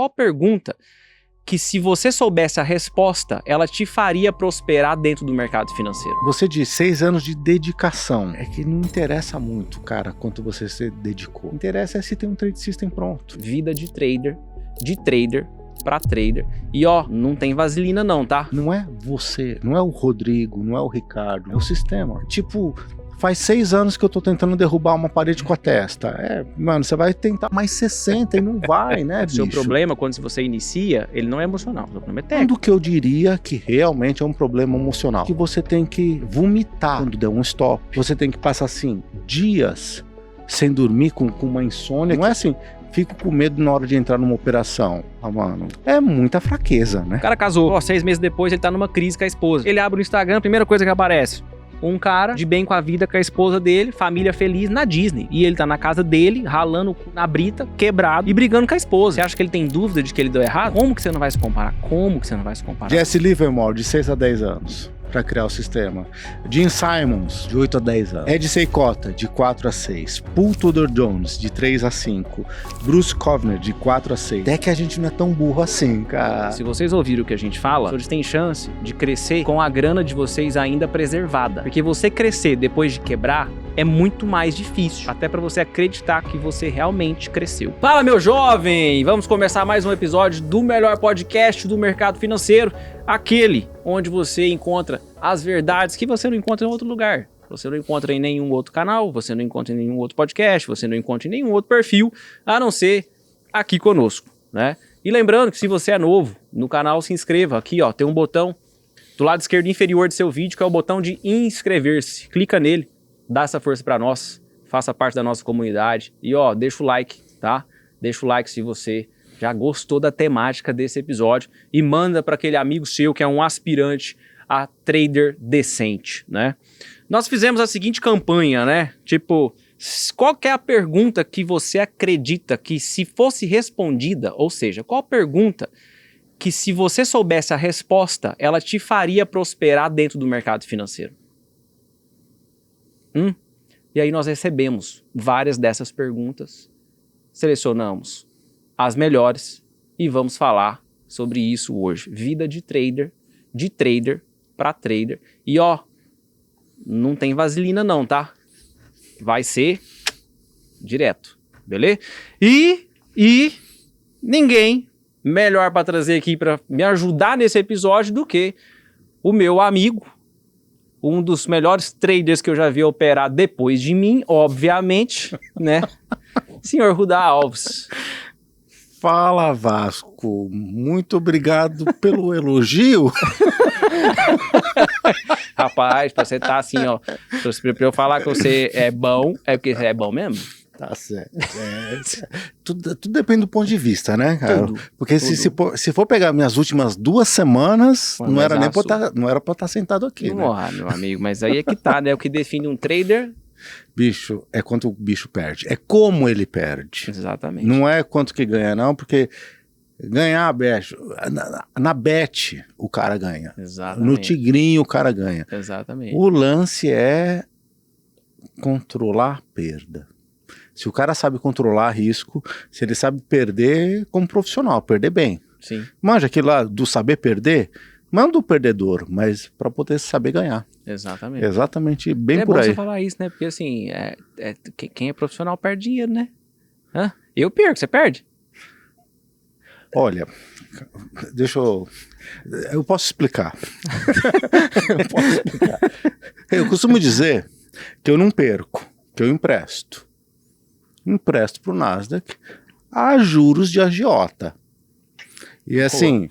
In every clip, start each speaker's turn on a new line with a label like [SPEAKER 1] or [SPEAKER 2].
[SPEAKER 1] Qual pergunta que, se você soubesse a resposta, ela te faria prosperar dentro do mercado financeiro?
[SPEAKER 2] Você diz 6 anos de dedicação. É que não interessa muito, cara, quanto você se dedicou. Interessa é se tem um trade system pronto.
[SPEAKER 1] Vida de trader para trader. E ó, não tem vaselina não, tá?
[SPEAKER 2] Não é você, não é o Rodrigo, não é o Ricardo, é o sistema. Tipo, faz 6 anos que eu tô tentando derrubar uma parede com a testa. Mano, você vai tentar mais 60 e não vai, né, bicho?
[SPEAKER 1] Seu problema, quando você inicia, ele não é emocional, o problema é técnico.
[SPEAKER 2] Tudo que eu diria que realmente é um problema emocional. Que você tem que vomitar quando der um stop. Você tem que passar, assim, dias sem dormir, com uma insônia. Não é assim, fico com medo na hora de entrar numa operação. Mano, é muita fraqueza, né?
[SPEAKER 1] O cara casou, 6 meses depois ele tá numa crise com a esposa. Ele abre o Instagram, a primeira coisa que aparece: um cara de bem com a vida, com a esposa dele, família feliz na Disney. E ele tá na casa dele, ralando na brita, quebrado e brigando com a esposa. Você acha que ele tem dúvida de que ele deu errado? Como que você não vai se comparar? Como que você não vai se comparar?
[SPEAKER 2] Jesse Livermore, de 6 a 10 anos. Para criar o sistema. Gene Simons, de 8 a 10 anos. Ed Seykota, de 4 a 6. Paul Tudor Jones, de 3 a 5. Bruce Kovner, de 4 a 6. Até que a gente não é tão burro assim, cara.
[SPEAKER 1] Se vocês ouviram o que a gente fala, vocês têm chance de crescer com a grana de vocês ainda preservada. Porque você crescer depois de quebrar é muito mais difícil, até para você acreditar que você realmente cresceu. Fala, meu jovem! Vamos começar mais um episódio do melhor podcast do mercado financeiro, aquele onde você encontra as verdades que você não encontra em outro lugar. Você não encontra em nenhum outro canal, você não encontra em nenhum outro podcast, você não encontra em nenhum outro perfil, a não ser aqui conosco, né? E lembrando que, se você é novo no canal, se inscreva. Aqui, ó, tem um botão do lado esquerdo inferior do seu vídeo, que é o botão de inscrever-se. Clica nele, dá essa força pra nós, faça parte da nossa comunidade e ó, deixa o like, tá? Deixa o like se você já gostou da temática desse episódio e manda para aquele amigo seu que é um aspirante a trader decente, né? Nós fizemos a seguinte campanha, né? Tipo, qual que é a pergunta que você acredita que, se fosse respondida, ou seja, qual a pergunta que, se você soubesse a resposta, ela te faria prosperar dentro do mercado financeiro? E aí nós recebemos várias dessas perguntas, selecionamos as melhores e vamos falar sobre isso hoje. Vida de trader para trader. E ó, não tem vaselina não, tá? Vai ser direto, beleza? E ninguém melhor para trazer aqui para me ajudar nesse episódio do que o meu amigo, um dos melhores traders que eu já vi operar depois de mim, obviamente, né? Senhor Rudá Alves.
[SPEAKER 2] Fala, Vasco. Muito obrigado pelo elogio.
[SPEAKER 1] Rapaz, pra você tá assim, ó. Pra eu falar que você é bom, é porque você é bom mesmo?
[SPEAKER 2] Tá certo. Tudo depende do ponto de vista, né, cara? Porque se for pegar minhas últimas 2 semanas, não era pra estar sentado aqui, né?
[SPEAKER 1] Meu amigo, mas aí é que tá, né? O que define um trader...
[SPEAKER 2] Bicho, é quanto o bicho perde. É como ele perde.
[SPEAKER 1] Exatamente.
[SPEAKER 2] Não é quanto que ganha, não, porque ganhar, bicho, na bet o cara ganha.
[SPEAKER 1] Exatamente.
[SPEAKER 2] No tigrinho o cara ganha.
[SPEAKER 1] Exatamente.
[SPEAKER 2] O lance é controlar a perda. Se o cara sabe controlar risco, se ele sabe perder como profissional, perder bem.
[SPEAKER 1] Sim.
[SPEAKER 2] Manja aquilo lá do saber perder, não do perdedor, mas para poder saber ganhar.
[SPEAKER 1] Exatamente.
[SPEAKER 2] Exatamente, bem por
[SPEAKER 1] É
[SPEAKER 2] aí.
[SPEAKER 1] bom você falar isso, né? Porque assim, quem é profissional perde dinheiro, né? Eu perco, você perde?
[SPEAKER 2] Olha, eu posso explicar. Eu costumo dizer que eu não perco, que eu empresto. Empresto para o Nasdaq a juros de agiota. E assim,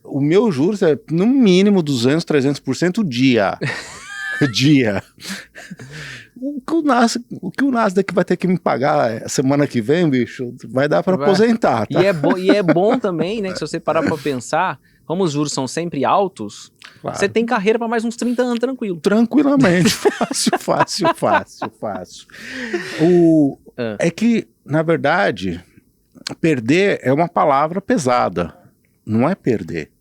[SPEAKER 2] o meu juros é no mínimo 200, 300% dia. O que o Nasdaq vai ter que me pagar semana que vem, bicho, vai dar para aposentar, tá?
[SPEAKER 1] E é bom também, né, que se você parar para pensar, como os juros são sempre altos, claro, você tem carreira para mais uns 30 anos tranquilo.
[SPEAKER 2] Tranquilamente, fácil. É que, na verdade, perder é uma palavra pesada, não é perder.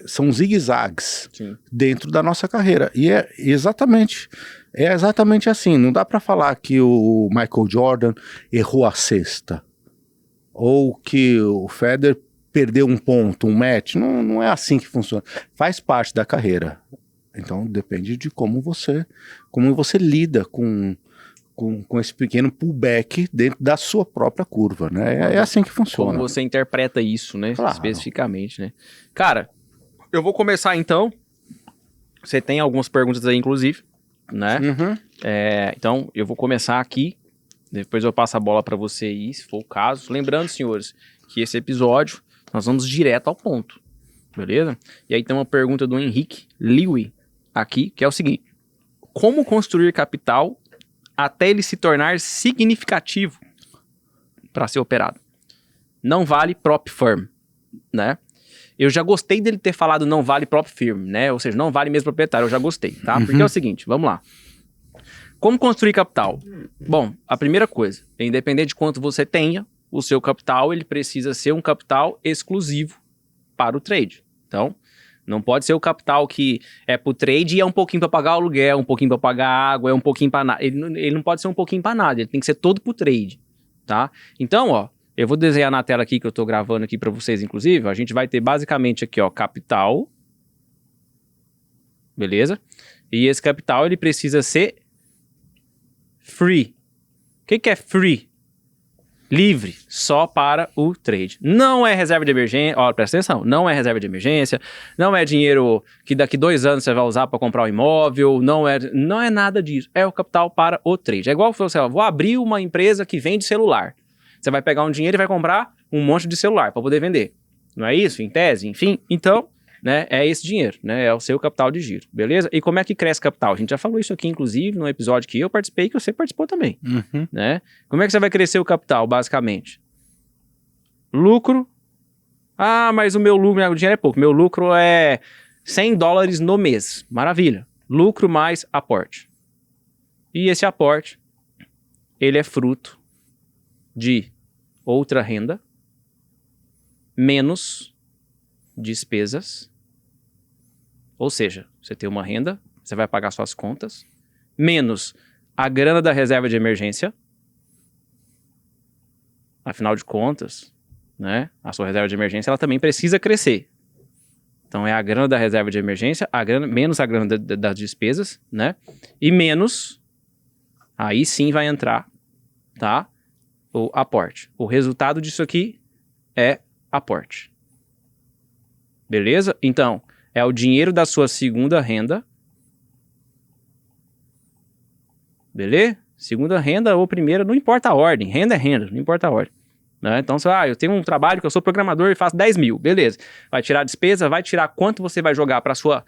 [SPEAKER 2] São zigue-zagues dentro da nossa carreira. E é exatamente assim. Não dá para falar que o Michael Jordan errou a cesta. ou que o Federer perdeu um ponto, um match. Não é assim que funciona. Faz parte da carreira. Então depende de como você lida com esse pequeno pullback dentro da sua própria curva, né? É assim que funciona.
[SPEAKER 1] Como você interpreta isso, né?
[SPEAKER 2] Claro.
[SPEAKER 1] Especificamente, né? Cara, eu vou começar então. Você tem algumas perguntas aí, inclusive, né?
[SPEAKER 2] Uhum.
[SPEAKER 1] Então, eu vou começar aqui. Depois eu passo a bola para você aí, se for o caso. Lembrando, senhores, que esse episódio nós vamos direto ao ponto, beleza? E aí tem uma pergunta do Henrique Liwi aqui, que é o seguinte: como construir capital até ele se tornar significativo para ser operado? Não vale prop firm, né? Eu já gostei dele ter falado não vale prop firm, né? Ou seja, não vale mesmo proprietário, eu já gostei, tá? Porque é o seguinte, vamos lá. Como construir capital? Bom, a primeira coisa, independente de quanto você tenha, o seu capital, ele precisa ser um capital exclusivo para o trade. Então, não pode ser o capital que é para o trade e é um pouquinho para pagar o aluguel, um pouquinho para pagar água, é um pouquinho para nada. Ele não pode ser um pouquinho para nada, ele tem que ser todo para o trade, tá? Então, ó, eu vou desenhar na tela aqui que eu estou gravando aqui para vocês, inclusive. A gente vai ter basicamente aqui, ó, capital. Beleza? E esse capital, ele precisa ser free. O que é free? Livre, só para o trade. Não é reserva de emergência, ó, presta atenção, não é reserva de emergência, não é dinheiro que daqui 2 anos você vai usar para comprar um imóvel, não é nada disso. É o capital para o trade. É igual você, vou abrir uma empresa que vende celular. Você vai pegar um dinheiro e vai comprar um monte de celular para poder vender. Não é isso? Em tese, enfim. Então, né, é esse dinheiro, né? É o seu capital de giro, beleza? E como é que cresce capital? A gente já falou isso aqui, inclusive, no episódio que eu participei, que você participou também, né? Como é que você vai crescer o capital, basicamente? Lucro. Ah, mas o meu lucro, o dinheiro é pouco. Meu lucro é $100 no mês. Maravilha. Lucro mais aporte. E esse aporte, ele é fruto de outra renda menos despesas. Ou seja, você tem uma renda, você vai pagar suas contas, menos a grana da reserva de emergência. Afinal de contas, né, a sua reserva de emergência ela também precisa crescer. Então é a grana da reserva de emergência, menos a grana das despesas, né? E menos, aí sim vai entrar, tá? O aporte. O resultado disso aqui é aporte. Beleza? Então, é o dinheiro da sua segunda renda. Beleza? Segunda renda ou primeira, não importa a ordem. Renda é renda, não importa a ordem. Né? Então, eu tenho um trabalho que eu sou programador e faço 10 mil. Beleza. Vai tirar a despesa, vai tirar quanto você vai jogar para sua...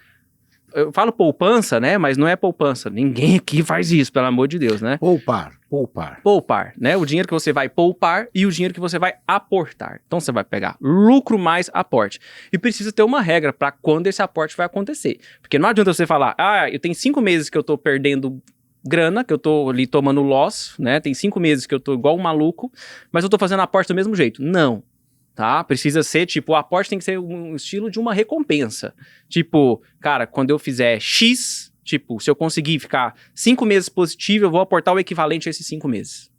[SPEAKER 1] Eu falo poupança, né? Mas não é poupança. Ninguém aqui faz isso, pelo amor de Deus, né? Poupar, né? O dinheiro que você vai poupar e o dinheiro que você vai aportar. Então, você vai pegar lucro mais aporte. E precisa ter uma regra para quando esse aporte vai acontecer. Porque não adianta você falar, eu tenho 5 meses que eu tô perdendo grana, que eu tô ali tomando loss, né? Tem 5 meses que eu tô igual um maluco, mas eu tô fazendo aporte do mesmo jeito. Não. Tá? Precisa ser, o aporte tem que ser um estilo de uma recompensa. Cara, quando eu fizer X, se eu conseguir ficar 5 meses positivo, eu vou aportar o equivalente a esses 5 meses.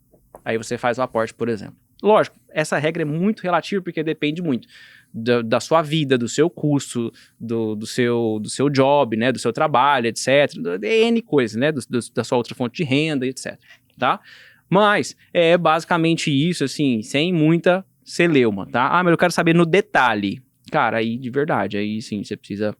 [SPEAKER 1] Aí você faz o aporte, por exemplo. Lógico, essa regra é muito relativa porque depende muito da sua vida, do seu custo, do seu job, né? Do seu trabalho, etc. N coisas, né? Da sua outra fonte de renda, etc. Tá? Mas é basicamente isso, assim, sem muita celeuma, tá? Mas eu quero saber no detalhe. Cara, aí de verdade, aí sim, você precisa,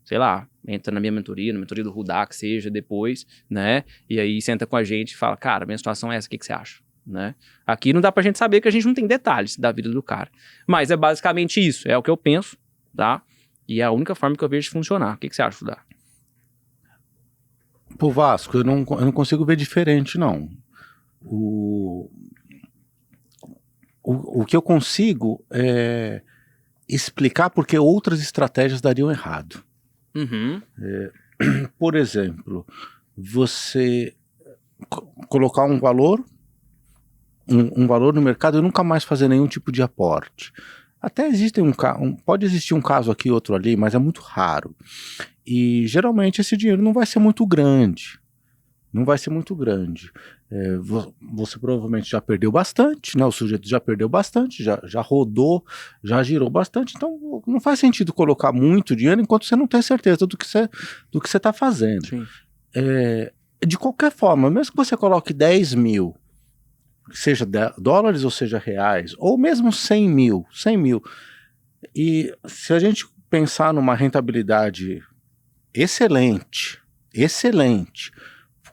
[SPEAKER 1] sei lá, entra na minha mentoria, na mentoria do Rudá, que seja, depois, né? E aí senta com a gente e fala, cara, minha situação é essa, o que você acha? Né? Aqui não dá pra gente saber que a gente não tem detalhes da vida do cara. Mas é basicamente isso, é o que eu penso, tá? E é a única forma que eu vejo de funcionar. O que você acha, Rudá?
[SPEAKER 2] Pô, Vasco, eu não consigo ver diferente, não. O que eu consigo é explicar porque outras estratégias dariam errado. Por exemplo, você colocar um valor no mercado e nunca mais fazer nenhum tipo de aporte. Até existe pode existir um caso aqui, outro ali, mas é muito raro. E geralmente esse dinheiro não vai ser muito grande. não vai ser muito grande. Você provavelmente já perdeu bastante, né? O sujeito já perdeu bastante, já rodou, já girou bastante, então não faz sentido colocar muito dinheiro enquanto você não tem certeza do que você está fazendo. De qualquer forma, mesmo que você coloque 10 mil, seja dólares ou seja reais, ou mesmo 100 mil, e se a gente pensar numa rentabilidade excelente,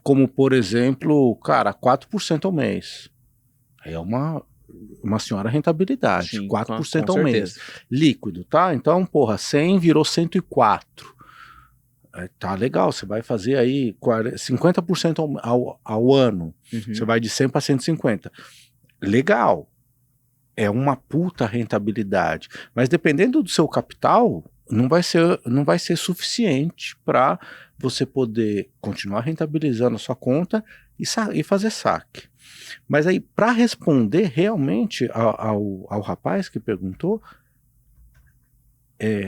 [SPEAKER 2] como por exemplo, cara, 4% ao mês. É uma senhora rentabilidade. Sim, 4% ao mês. Líquido, tá? Então, 100 virou 104. Tá legal, você vai fazer aí 50% ao ano. Você vai de 100 para 150. Legal. É uma puta rentabilidade. Mas dependendo do seu capital, não vai ser suficiente para você poder continuar rentabilizando a sua conta e fazer saque. Mas aí, para responder realmente ao rapaz que perguntou,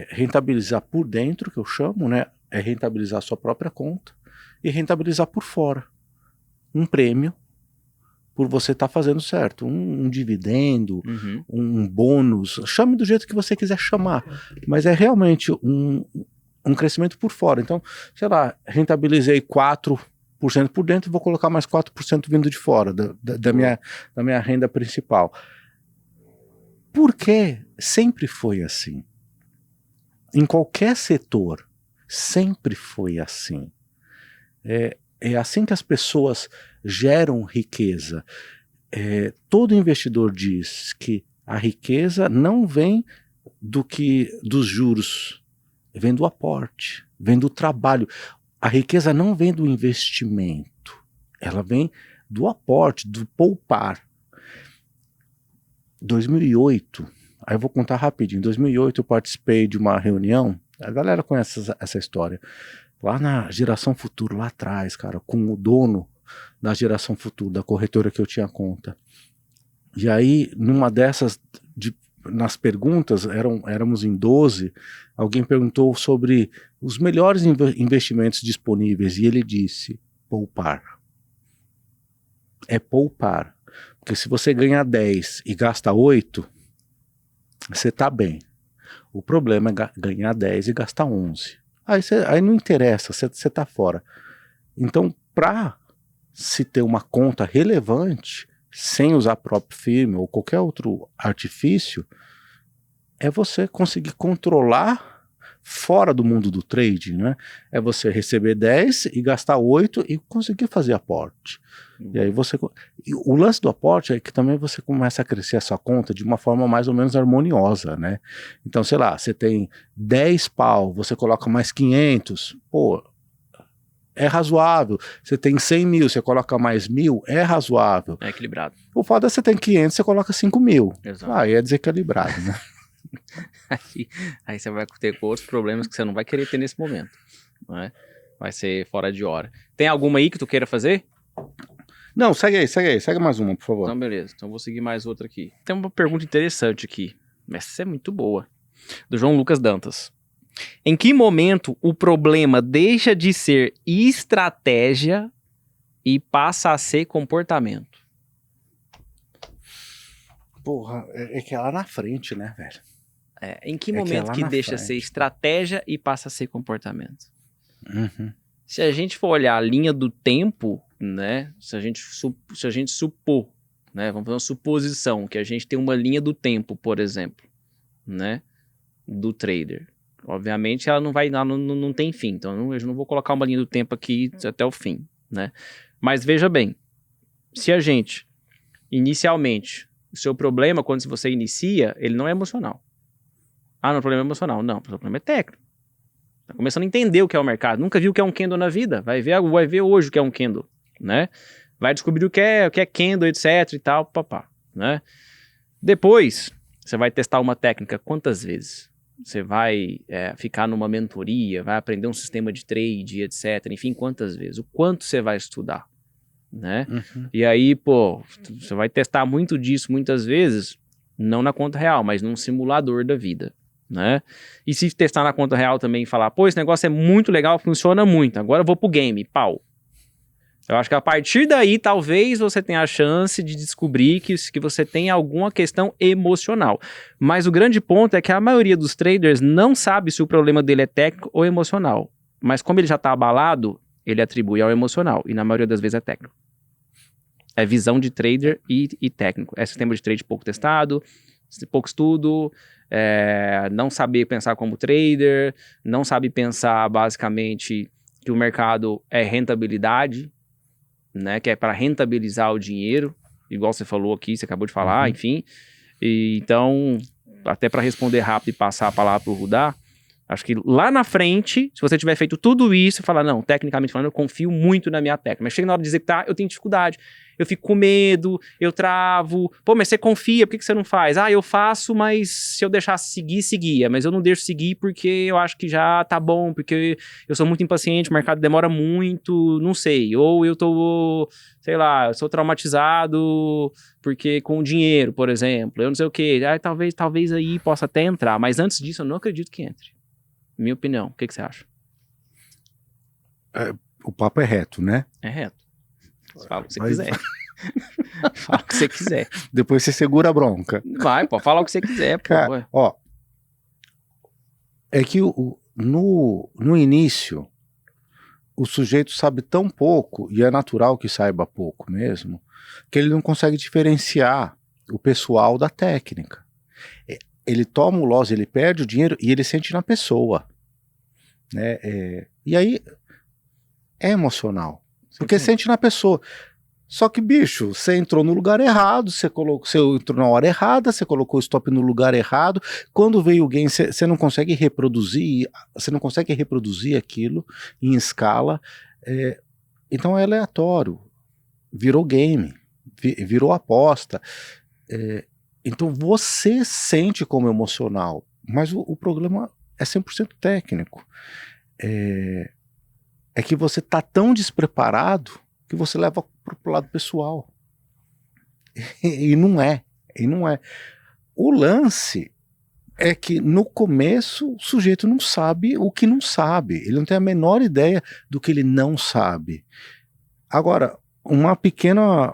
[SPEAKER 2] rentabilizar por dentro, que eu chamo, né? É rentabilizar a sua própria conta e rentabilizar por fora. Um prêmio por você estar fazendo certo. Um dividendo, um bônus, chame do jeito que você quiser chamar. Mas é realmente um crescimento por fora. Então, sei lá, rentabilizei 4% por dentro e vou colocar mais 4% vindo de fora da minha renda principal. Porque sempre foi assim. Em qualquer setor, sempre foi assim. É assim que as pessoas geram riqueza. Todo investidor diz que a riqueza não vem dos juros, vem do aporte, vem do trabalho. A riqueza não vem do investimento, ela vem do aporte, do poupar. 2008, aí eu vou contar rapidinho. Em 2008 eu participei de uma reunião, a galera conhece essa história, lá na Geração Futuro, lá atrás, cara, com o dono da Geração Futuro, da corretora que eu tinha conta. E aí, numa dessas, nas perguntas, éramos em 12, alguém perguntou sobre os melhores investimentos disponíveis, e ele disse, poupar. É poupar. Porque se você ganhar 10 e gasta 8, você tá bem. O problema é ganhar 10 e gastar 11. Aí não interessa, você tá fora. Então, para se ter uma conta relevante, sem usar próprio firme ou qualquer outro artifício, é você conseguir controlar fora do mundo do trading, né? É você receber 10 e gastar 8 e conseguir fazer aporte. E aí o lance do aporte é que também você começa a crescer a sua conta de uma forma mais ou menos harmoniosa, né? Então, sei lá, você tem 10 pau, você coloca mais 500, é razoável. Você tem 100 mil, você coloca mais 1.000, é razoável.
[SPEAKER 1] É equilibrado.
[SPEAKER 2] O foda é você tem 500, você coloca 5 mil.
[SPEAKER 1] Exato.
[SPEAKER 2] Aí é desequilibrado, né?
[SPEAKER 1] Aí você vai ter outros problemas que você não vai querer ter nesse momento, né? Vai ser fora de hora. Tem alguma aí que tu queira fazer?
[SPEAKER 2] Não, segue aí. Segue mais uma, por favor.
[SPEAKER 1] Então, beleza. Então, vou seguir mais outra aqui. Tem uma pergunta interessante aqui. Essa é muito boa. Do João Lucas Dantas. Em que momento o problema deixa de ser estratégia e passa a ser comportamento?
[SPEAKER 2] Porra, é que é lá na frente, né, velho?
[SPEAKER 1] Em que momento que deixa de ser estratégia e passa a ser comportamento? Se a gente for olhar a linha do tempo, né? Se a gente supor, né? Vamos fazer uma suposição que a gente tem uma linha do tempo, por exemplo, né? Do trader. Obviamente ela não tem fim, então eu não vou colocar uma linha do tempo aqui até o fim, né? Mas veja bem, se a gente, inicialmente, o seu problema quando você inicia, ele não é emocional. Não, o problema é emocional. Não, o problema é técnico. Tá começando a entender o que é o mercado. Nunca viu o que é um candle na vida. Vai ver hoje o que é um candle, né? Vai descobrir o que é candle, etc e tal, papá, né? Depois, você vai testar uma técnica quantas vezes? Você vai ficar numa mentoria, vai aprender um sistema de trade, etc. Enfim, quantas vezes? O quanto você vai estudar, né? E aí, você vai testar muito disso muitas vezes, não na conta real, mas num simulador da vida, né? E se testar na conta real também e falar, esse negócio é muito legal, funciona muito, agora eu vou pro game, pau. Eu acho que a partir daí, talvez você tenha a chance de descobrir que você tem alguma questão emocional. Mas o grande ponto é que a maioria dos traders não sabe se o problema dele é técnico ou emocional. Mas como ele já está abalado, ele atribui ao emocional. E na maioria das vezes é técnico. É visão de trader e técnico. É sistema de trade pouco testado, pouco estudo, não saber pensar como trader, não sabe pensar basicamente que o mercado é rentabilidade, né, que é para rentabilizar o dinheiro, igual você falou aqui, você acabou de falar, enfim. E, então, até para responder rápido e passar a palavra para o Rudá, acho que lá na frente, se você tiver feito tudo isso, falar, não, tecnicamente falando, eu confio muito na minha técnica, mas chega na hora de executar, eu tenho dificuldade, eu fico com medo, eu travo, pô, mas você confia, por que você não faz? Ah, eu faço, mas se eu deixasse seguir, seguia, mas eu não deixo seguir porque eu acho que já tá bom, porque eu sou muito impaciente, o mercado demora muito, não sei, ou eu tô, sei lá, eu sou traumatizado porque com o dinheiro, por exemplo, eu não sei o quê, talvez aí possa até entrar, mas antes disso eu não acredito que entre. Minha opinião, o que você acha?
[SPEAKER 2] O papo é reto, né?
[SPEAKER 1] É reto. Fala o que você quiser. Fala o que você quiser.
[SPEAKER 2] Depois você segura a bronca.
[SPEAKER 1] Vai, pô, fala o que você quiser. Pô,
[SPEAKER 2] cara, ó, é que no início, o sujeito sabe tão pouco, e é natural que saiba pouco mesmo, que ele não consegue diferenciar o pessoal da técnica. Ele toma o loss, ele perde o dinheiro e ele sente na pessoa, né? E aí é emocional, porque sente na pessoa. Só que, bicho, você entrou no lugar errado, você entrou na hora errada, você colocou o stop no lugar errado. Quando veio o gain, você não consegue reproduzir, aquilo em escala. Então é aleatório, virou game, virou aposta. Então você sente como emocional, mas o problema é 100% técnico. É que você está tão despreparado que você leva para o lado pessoal. E não é. O lance é que no começo o sujeito não sabe o que não sabe. Ele não tem a menor ideia do que ele não sabe. Agora, uma pequena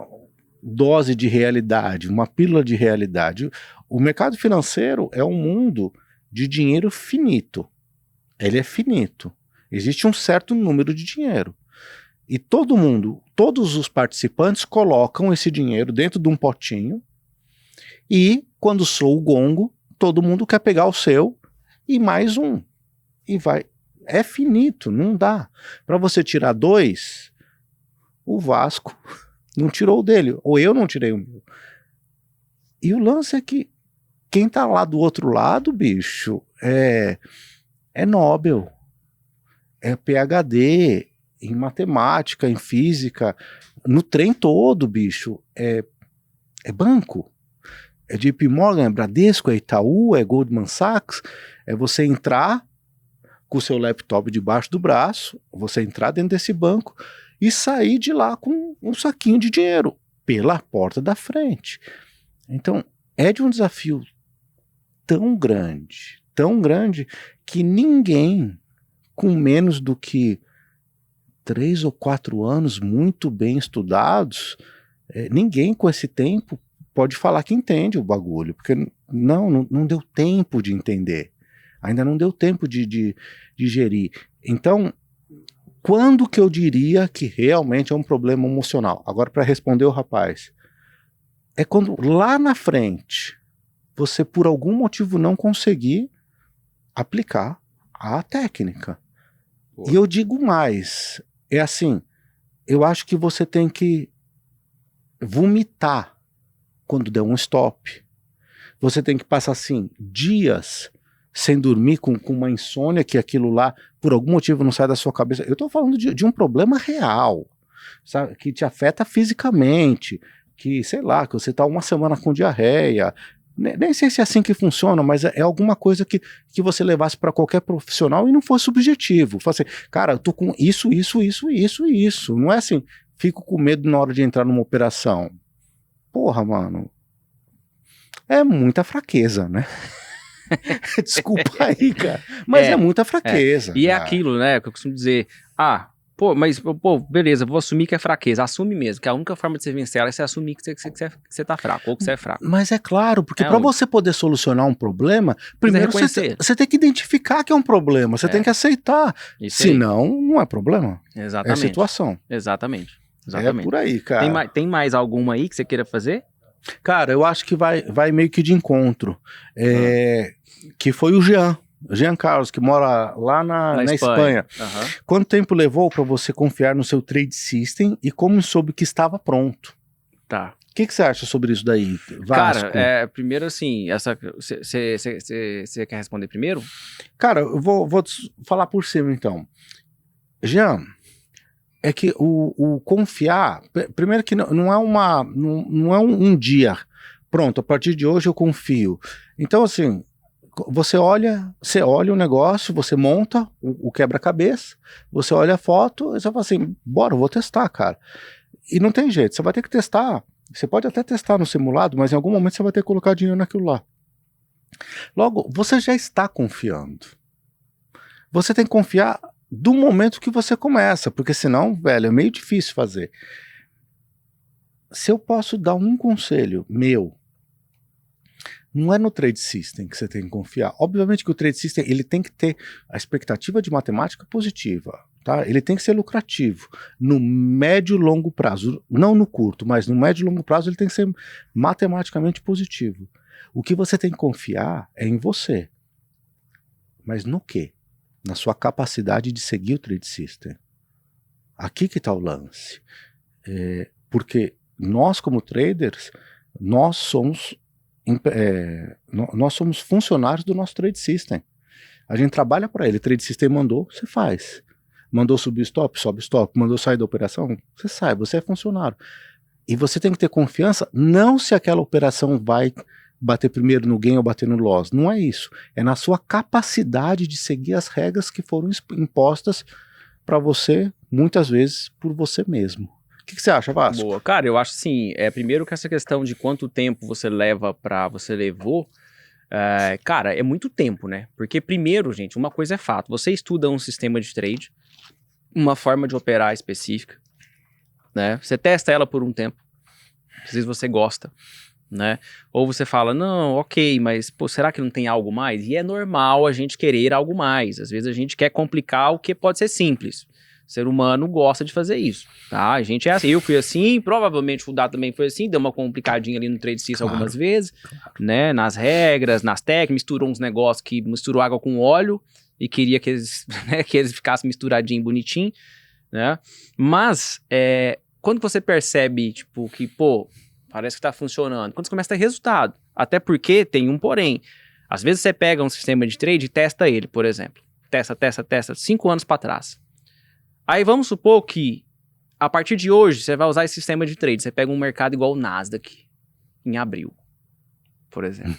[SPEAKER 2] dose de realidade, uma pílula de realidade. O mercado financeiro é um mundo de dinheiro finito. Ele é finito. Existe um certo número de dinheiro. E todos os participantes colocam esse dinheiro dentro de um potinho e, quando soa o gongo, todo mundo quer pegar o seu e mais um. E vai. É finito, não dá. Para você tirar 2, o Vasco não tirou o dele, ou eu não tirei o meu. E o lance é que quem tá lá do outro lado, bicho, é Nobel, é PhD em matemática, em física, no trem todo, bicho, é banco, é JP Morgan, é Bradesco, é Itaú, é Goldman Sachs, é você entrar com o seu laptop debaixo do braço, você entrar dentro desse banco e sair de lá com um saquinho de dinheiro pela porta da frente. Então, é de um desafio tão grande, que ninguém com menos do que 3 ou 4 anos muito bem estudados, ninguém com esse tempo pode falar que entende o bagulho, porque não deu tempo de entender, ainda não deu tempo de digerir. Então, quando que eu diria que realmente é um problema emocional? Agora, para responder o rapaz, é quando lá na frente você por algum motivo não conseguir aplicar a técnica. Pô. E eu digo mais, é assim, eu acho que você tem que vomitar quando der um stop. Você tem que passar assim dias sem dormir, com uma insônia, que aquilo lá, por algum motivo, não sai da sua cabeça. Eu estou falando de um problema real, sabe, que te afeta fisicamente, que, sei lá, que você está uma semana com diarreia. Nem sei se é assim que funciona, mas é alguma coisa que você levasse para qualquer profissional e não fosse subjetivo. Fosse assim, cara, eu tô com isso. Não é assim, fico com medo na hora de entrar numa operação. Porra, mano. É muita fraqueza, né? Desculpa aí, cara. Mas é muita fraqueza.
[SPEAKER 1] E é aquilo, né, que eu costumo dizer, Pô, mas, pô, beleza, vou assumir que é fraqueza. Assume mesmo, que a única forma de você vencer ela é você assumir que você tá fraco, ou que você é fraco.
[SPEAKER 2] Mas é claro, porque
[SPEAKER 1] É
[SPEAKER 2] para
[SPEAKER 1] onde?
[SPEAKER 2] você poder solucionar um problema, primeiro
[SPEAKER 1] reconhecer.
[SPEAKER 2] você tem que identificar que é um problema, você tem que aceitar.
[SPEAKER 1] Isso aí.
[SPEAKER 2] Senão, não é problema.
[SPEAKER 1] Exatamente.
[SPEAKER 2] É situação.
[SPEAKER 1] Exatamente.
[SPEAKER 2] É por aí, cara.
[SPEAKER 1] Tem mais alguma aí que você queira fazer?
[SPEAKER 2] Cara, eu acho que vai meio que de encontro. Que foi o Jean Carlos, que mora lá na Espanha.
[SPEAKER 1] Aham.
[SPEAKER 2] Quanto tempo levou para você confiar no seu trade system e como soube que estava pronto?
[SPEAKER 1] Tá.
[SPEAKER 2] O que você acha sobre isso daí, Vasco?
[SPEAKER 1] Cara, primeiro assim, você quer responder primeiro?
[SPEAKER 2] Cara, eu vou falar por cima então. Jean, é que o confiar, primeiro que não é um dia, pronto, a partir de hoje eu confio. Então assim, você olha o negócio, você monta o quebra-cabeça, você olha a foto, e você fala assim, bora, eu vou testar, cara. E não tem jeito, você vai ter que testar. Você pode até testar no simulado, mas em algum momento você vai ter que colocar dinheiro naquilo lá. Logo, você já está confiando. Você tem que confiar do momento que você começa, porque senão, velho, é meio difícil fazer. Se eu posso dar um conselho meu, não é no trade system que você tem que confiar. Obviamente que o trade system ele tem que ter a expectativa de matemática positiva, tá? Ele tem que ser lucrativo no médio e longo prazo, não no curto, mas no médio e longo prazo ele tem que ser matematicamente positivo. O que você tem que confiar é em você. Mas no quê? Na sua capacidade de seguir o trade system. Aqui que está o lance. Porque nós como traders, nós somos funcionários do nosso trade system. A gente trabalha para ele. O trade system mandou, você faz. Mandou subir stop, sobe stop. Mandou sair da operação, você sai, você é funcionário. E você tem que ter confiança, não se aquela operação vai bater primeiro no gain ou bater no loss. Não é isso. É na sua capacidade de seguir as regras que foram impostas para você, muitas vezes, por você mesmo. O que você acha, Vasco?
[SPEAKER 1] Boa. Cara, eu acho assim, primeiro que essa questão de quanto tempo você levou, cara, é muito tempo, né? Porque primeiro, gente, uma coisa é fato, você estuda um sistema de trade, uma forma de operar específica, né? Você testa ela por um tempo, às vezes você gosta, né? Ou você fala, não, ok, mas pô, será que não tem algo mais? E é normal a gente querer algo mais, às vezes a gente quer complicar o que pode ser simples. O ser humano gosta de fazer isso, tá? A gente é assim, eu fui assim, provavelmente o Dá também foi assim, deu uma complicadinha ali no trade system algumas vezes, né? Nas regras, nas técnicas, misturou uns negócios que misturou água com óleo e queria que eles, né, que eles ficassem misturadinho, bonitinho, né? Mas, quando você percebe, tipo, que, pô, parece que tá funcionando, quando você começa a ter resultado, até porque tem um porém, às vezes você pega um sistema de trade e testa ele, por exemplo, testa, 5 anos para trás. Aí vamos supor que, a partir de hoje, você vai usar esse sistema de trade. Você pega um mercado igual o Nasdaq, em abril, por exemplo.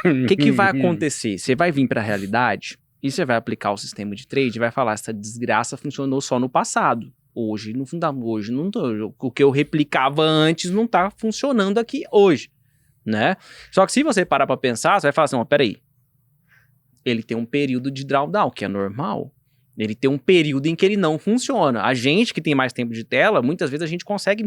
[SPEAKER 1] O que vai acontecer? Você vai vir para a realidade e você vai aplicar o sistema de trade e vai falar, essa desgraça funcionou só no passado. Hoje não o que eu replicava antes não tá funcionando aqui hoje, né? Só que se você parar para pensar, você vai falar assim, peraí, ele tem um período de drawdown, que é normal. Ele tem um período em que ele não funciona. A gente que tem mais tempo de tela, muitas vezes a gente consegue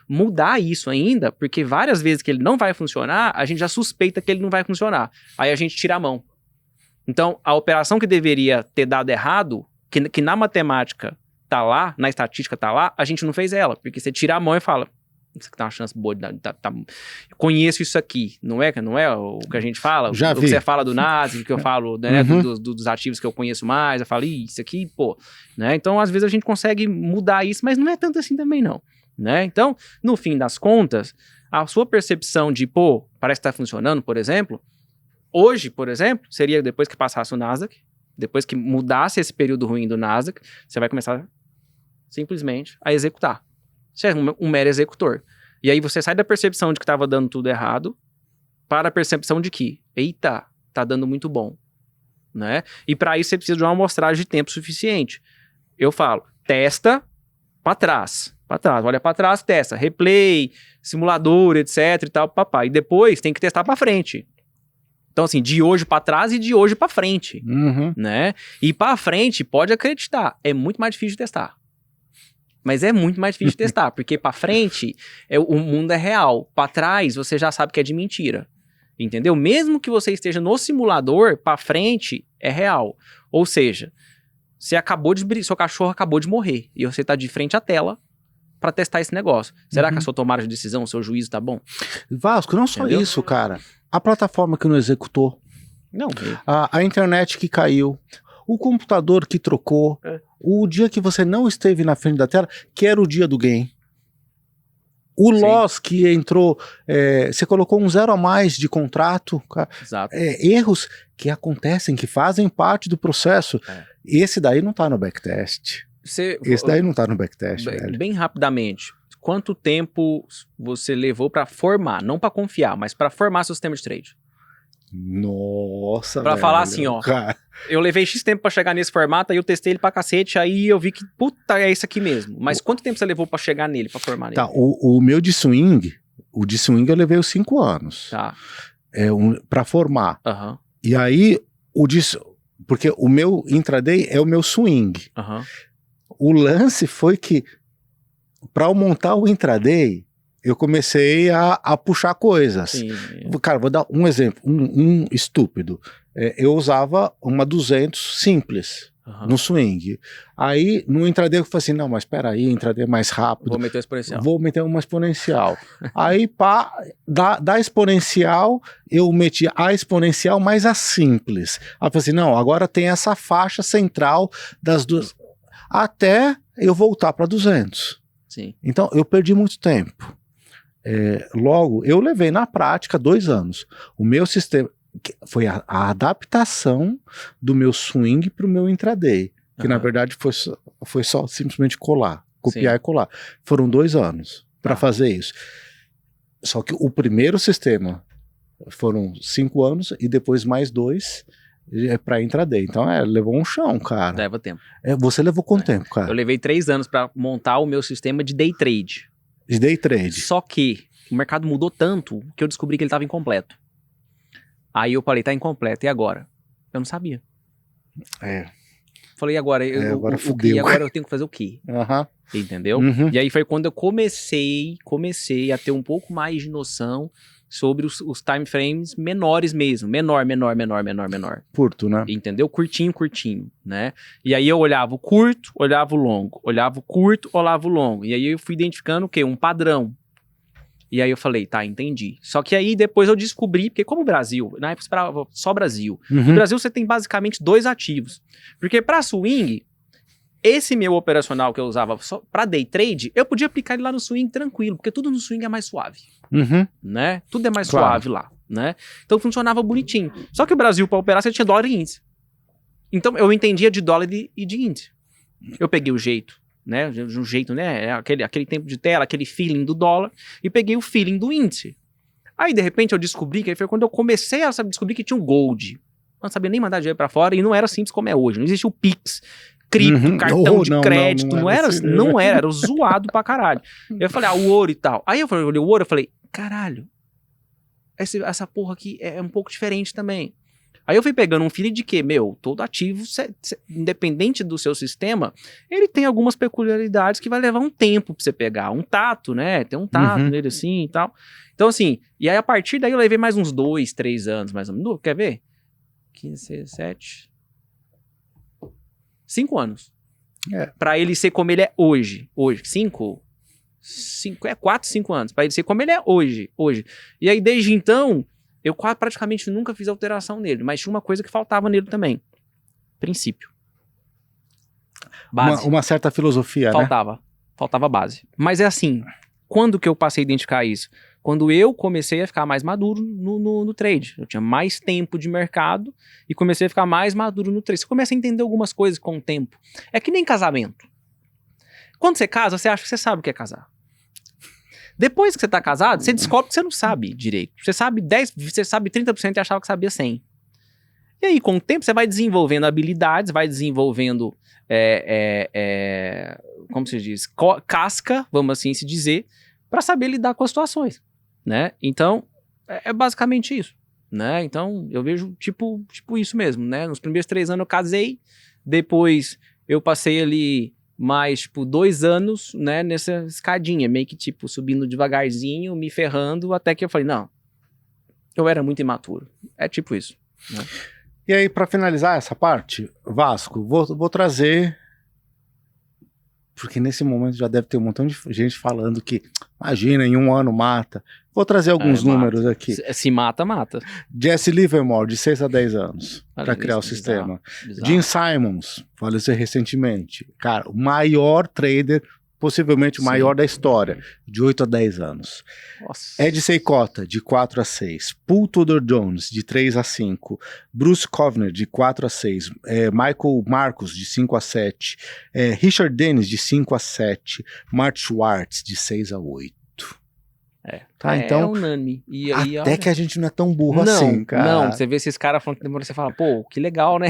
[SPEAKER 1] mudar isso ainda, porque várias vezes que ele não vai funcionar, a gente já suspeita que ele não vai funcionar. Aí a gente tira a mão. Então, a operação que deveria ter dado errado, que na matemática tá lá, na estatística tá lá, a gente não fez ela, porque você tira a mão e fala, isso aqui tá uma chance boa de conheço isso aqui, não é o que a gente fala?
[SPEAKER 2] Já vi.
[SPEAKER 1] O que você fala do Nasdaq, o que eu falo, né, dos ativos que eu conheço mais, eu falo, isso aqui, pô, né? Então, às vezes a gente consegue mudar isso, mas não é tanto assim também não, né? Então, no fim das contas, a sua percepção de, pô, parece que tá funcionando, por exemplo, hoje, por exemplo, seria depois que passasse o Nasdaq, depois que mudasse esse período ruim do Nasdaq, você vai começar simplesmente a executar. Você é um mero executor. E aí você sai da percepção de que estava dando tudo errado para a percepção de que, eita, tá dando muito bom, né? E para isso você precisa de uma amostragem de tempo suficiente. Eu falo, testa para trás, olha para trás, testa, replay, simulador, etc e tal, papai. E depois tem que testar para frente. Então, assim, de hoje pra trás e de hoje pra frente,
[SPEAKER 2] Uhum.
[SPEAKER 1] né? E pra frente, pode acreditar, é muito mais difícil de testar. Mas é muito mais difícil de testar, porque pra frente, o mundo é real. Pra trás, você já sabe que é de mentira. Entendeu? Mesmo que você esteja no simulador, pra frente, é real. Ou seja, seu cachorro acabou de morrer e você tá de frente à tela pra testar esse negócio. Será que a sua tomada de decisão, o seu juízo tá bom?
[SPEAKER 2] Vasco, não só
[SPEAKER 1] Entendeu?
[SPEAKER 2] isso, cara. A plataforma que não executou,
[SPEAKER 1] Não.
[SPEAKER 2] a internet que caiu, o computador que trocou, o dia que você não esteve na frente da tela, que era o dia do game. O
[SPEAKER 1] Sim.
[SPEAKER 2] loss que entrou, você colocou um 0 a mais de contrato,
[SPEAKER 1] Exato.
[SPEAKER 2] erros que acontecem, que fazem parte do processo. Esse daí não tá no backtest. Esse daí não tá no backtest, velho.
[SPEAKER 1] Bem rapidamente, quanto tempo você levou pra formar, não pra confiar, mas pra formar seu sistema de trade?
[SPEAKER 2] Nossa,
[SPEAKER 1] Pra
[SPEAKER 2] velho,
[SPEAKER 1] falar assim, ó,
[SPEAKER 2] cara.
[SPEAKER 1] eu levei X tempo pra chegar nesse formato, aí eu testei ele pra cacete, aí eu vi que, puta, é isso aqui mesmo. Mas quanto tempo você levou pra chegar nele, pra formar nele?
[SPEAKER 2] Tá, o meu de swing, eu levei os 5 anos.
[SPEAKER 1] Tá.
[SPEAKER 2] Pra formar.
[SPEAKER 1] Aham.
[SPEAKER 2] E aí, porque o meu intraday é o meu swing.
[SPEAKER 1] Aham.
[SPEAKER 2] O lance foi que, pra eu montar o intraday, eu comecei a puxar coisas.
[SPEAKER 1] Sim.
[SPEAKER 2] Cara, vou dar um exemplo, um estúpido. Eu usava uma 200 simples no swing. Aí, no intraday, eu falei assim, não, mas peraí, intraday é mais rápido.
[SPEAKER 1] Vou meter o exponencial.
[SPEAKER 2] Vou meter uma exponencial. Aí, pá, da exponencial, eu meti a exponencial mais a simples. Aí eu falei assim, não, agora tem essa faixa central das duas, até eu voltar para 200.
[SPEAKER 1] Sim.
[SPEAKER 2] Então, eu perdi muito tempo. Logo, eu levei na prática 2 anos. O meu sistema foi a adaptação do meu swing para o meu intraday, que na verdade foi só simplesmente colar, copiar e colar. Foram 2 anos para fazer isso. Só que o primeiro sistema foram 5 anos e depois mais 2 para intraday. Então levou um chão, cara.
[SPEAKER 1] Leva tempo.
[SPEAKER 2] Você levou quanto tempo, cara?
[SPEAKER 1] Eu levei 3 anos para montar o meu sistema de day trade.
[SPEAKER 2] De day trade.
[SPEAKER 1] Só que o mercado mudou tanto que eu descobri que ele estava incompleto. Aí eu falei, tá incompleto, e agora? Eu não sabia. Falei, agora?
[SPEAKER 2] Agora fudeu.
[SPEAKER 1] Agora eu tenho que fazer o quê? Entendeu? E aí foi quando eu comecei a ter um pouco mais de noção sobre os time frames menores mesmo. Menor.
[SPEAKER 2] Curto, né?
[SPEAKER 1] Entendeu? Curtinho, né? E aí eu olhava o curto, olhava o longo. Olhava o curto, olhava o longo. E aí eu fui identificando o quê? Um padrão. E aí eu falei, tá, entendi. Só que aí depois eu descobri, porque como o Brasil, na época eu esperava só Brasil. No Brasil você tem basicamente 2 ativos. Porque pra swing, esse meu operacional que eu usava só pra day trade, eu podia aplicar ele lá no swing tranquilo, porque tudo no swing é mais suave. Né? Tudo é mais suave lá, né? Então funcionava bonitinho. Só que o Brasil, pra operar, você tinha dólar e índice. Então eu entendia de dólar e de índice. Eu peguei o jeito, né? De um jeito, né? Aquele tempo de tela, aquele feeling do dólar, e peguei o feeling do índice. Aí, de repente, eu descobri que aí foi quando eu comecei a descobrir que tinha o Gold. Eu não sabia nem mandar dinheiro pra fora, e não era simples como é hoje. Não existia o Pix, cripto, cartão de crédito, não era zoado pra caralho. Eu falei, o ouro e tal. Aí eu olhei o ouro, eu falei, caralho, essa porra aqui é um pouco diferente também. Aí eu fui pegando um feeling de que, todo ativo, independente do seu sistema, ele tem algumas peculiaridades que vai levar um tempo pra você pegar. Um tato, né? Tem um tato nele assim e tal. Então assim, e aí a partir daí eu levei mais uns 2, 3 anos, mais ou menos. Quer ver? 15, 17... 5 anos. Pra ele ser como ele é hoje. 4, 5 anos. Pra ele ser como ele é hoje. E aí, desde então, eu praticamente nunca fiz alteração nele. Mas tinha uma coisa que faltava nele também. Princípio. Base.
[SPEAKER 2] Uma certa filosofia,
[SPEAKER 1] né? Faltava base. Mas é assim, quando que eu passei a identificar isso? Quando eu comecei a ficar mais maduro no trade. Eu tinha mais tempo de mercado e comecei a ficar mais maduro no trade. Você começa a entender algumas coisas com o tempo. É que nem casamento. Quando você casa, você acha que você sabe o que é casar. Depois que você tá casado, você descobre que você não sabe direito. Você sabe 30% e achava que sabia 100%. E aí, com o tempo, você vai desenvolvendo habilidades, vai desenvolvendo, como se diz, casca, vamos assim se dizer, para saber lidar com as situações. Né? Então, é basicamente isso. né? Então, eu vejo tipo isso mesmo, né? Nos primeiros 3 anos eu casei, depois eu passei ali mais, tipo, 2 anos, né, nessa escadinha, meio que, tipo, subindo devagarzinho, me ferrando, até que eu falei, não, eu era muito imaturo. É tipo isso, né?
[SPEAKER 2] E aí, para finalizar essa parte, Vasco, vou trazer, porque nesse momento já deve ter um montão de gente falando que, imagina, em 1 ano mata. Vou trazer alguns números aqui.
[SPEAKER 1] Se mata, mata.
[SPEAKER 2] Jesse Livermore, de 6 a 10 anos,
[SPEAKER 1] Olha
[SPEAKER 2] para criar o
[SPEAKER 1] isso,
[SPEAKER 2] sistema.
[SPEAKER 1] bizarro.
[SPEAKER 2] Gene Simons, faleceu recentemente. Cara, o maior trader, possivelmente o
[SPEAKER 1] Sim.
[SPEAKER 2] maior da história, de 8 a 10 anos.
[SPEAKER 1] Nossa.
[SPEAKER 2] Ed Seykota, de 4 a 6. Paul Tudor Jones, de 3 a 5. Bruce Kovner, de 4 a 6. Michael Marcus, de 5 a 7. Richard Dennis, de 5 a 7. Mark Schwartz, de 6 a 8. Tá, então,
[SPEAKER 1] é unânime. E
[SPEAKER 2] até
[SPEAKER 1] olha,
[SPEAKER 2] que a gente não é tão burro
[SPEAKER 1] não,
[SPEAKER 2] assim, cara.
[SPEAKER 1] Não, você vê esses caras falando que demora, você fala, pô, que legal, né?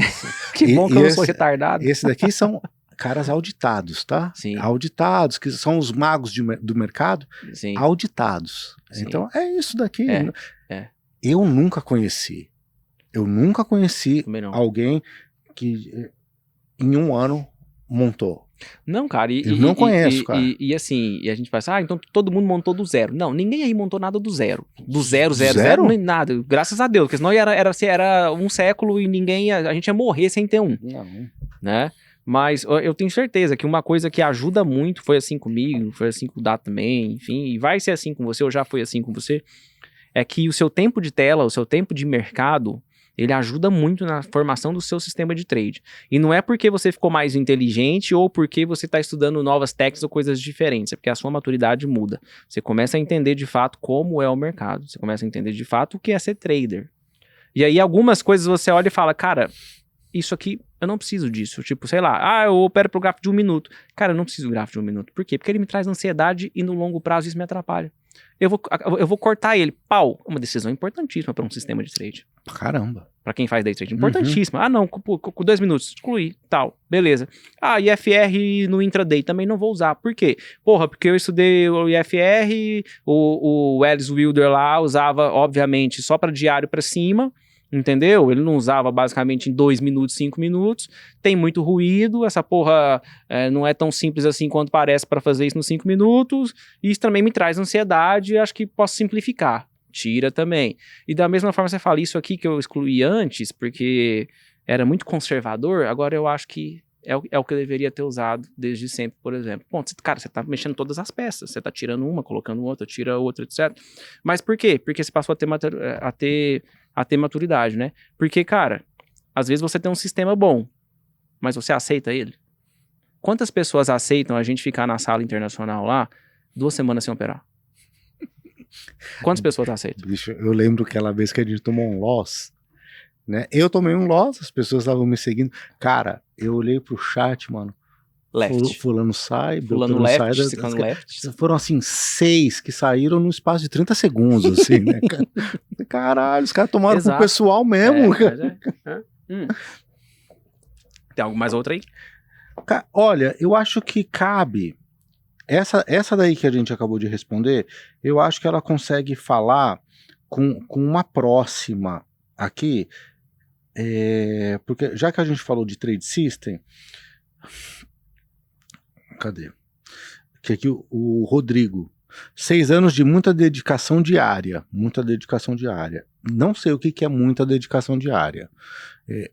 [SPEAKER 1] Que bom que eu não sou retardado.
[SPEAKER 2] Esses daqui são caras auditados, tá?
[SPEAKER 1] Sim.
[SPEAKER 2] Auditados, que são os magos do mercado,
[SPEAKER 1] Sim.
[SPEAKER 2] auditados.
[SPEAKER 1] Sim.
[SPEAKER 2] Então, é isso daqui.
[SPEAKER 1] É.
[SPEAKER 2] Eu nunca conheci alguém que em 1 ano montou.
[SPEAKER 1] Não, cara,
[SPEAKER 2] Eu não conheço, cara.
[SPEAKER 1] E assim, e a gente pensa, então todo mundo montou do zero. Não, ninguém aí montou nada do zero. Do zero, nem nada. Graças a Deus, porque senão era 1 século e a gente ia morrer sem ter um.
[SPEAKER 2] Não.
[SPEAKER 1] Né? Mas eu tenho certeza que uma coisa que ajuda muito, foi assim comigo, foi assim com o Dá também, enfim, e vai ser assim com você, ou já foi assim com você, é que o seu tempo de tela, o seu tempo de mercado, ele ajuda muito na formação do seu sistema de trade. E não é porque você ficou mais inteligente ou porque você está estudando novas técnicas ou coisas diferentes, é porque a sua maturidade muda. Você começa a entender de fato como é o mercado, você começa a entender de fato o que é ser trader. E aí algumas coisas você olha e fala, cara, isso aqui, eu não preciso disso. Tipo, sei lá, eu opero pro gráfico de 1 minuto. Cara, eu não preciso do gráfico de 1 minuto. Por quê? Porque ele me traz ansiedade e no longo prazo isso me atrapalha. Eu vou cortar ele. Pau! Uma decisão importantíssima para um sistema de trade.
[SPEAKER 2] Caramba.
[SPEAKER 1] Para quem faz day trade. Importantíssima. Não, com 2 minutos. Excluir. Tal. Beleza. IFR no intraday também não vou usar. Por quê? Porque eu estudei o IFR, o Alice Wilder lá usava, obviamente, só para diário para cima. Entendeu? Ele não usava basicamente em 2 minutos, 5 minutos. Tem muito ruído. Essa porra não é tão simples assim quanto parece para fazer isso nos 5 minutos. E isso também me traz ansiedade. Acho que posso simplificar. Tira também. E da mesma forma você fala isso aqui que eu excluí antes, porque era muito conservador. Agora eu acho que é o que eu deveria ter usado desde sempre, por exemplo. Bom, cara, você tá mexendo todas as peças. Você tá tirando uma, colocando outra, tira outra, etc. Mas por quê? Porque você passou a ter maturidade, né? Porque, cara, às vezes você tem um sistema bom, mas você aceita ele? Quantas pessoas aceitam a gente ficar na sala internacional lá 2 semanas sem operar? Quantas pessoas aceitam?
[SPEAKER 2] Bicho, eu lembro aquela vez que a gente tomou um loss, né? Eu tomei um loss, as pessoas estavam me seguindo. Cara, eu olhei pro chat, mano.
[SPEAKER 1] Left.
[SPEAKER 2] Fulano sai,
[SPEAKER 1] fulano left, ciclano left.
[SPEAKER 2] Foram assim 6 que saíram no espaço de 30 segundos, assim, né? Caralho, os caras tomaram pro pessoal mesmo.
[SPEAKER 1] Tem algo mais outra aí?
[SPEAKER 2] Olha, eu acho que cabe. Essa daí que a gente acabou de responder, eu acho que ela consegue falar com uma próxima aqui, porque já que a gente falou de trade system, cadê? Que aqui o Rodrigo, 6 anos de muita dedicação diária, não sei o que é muita dedicação diária,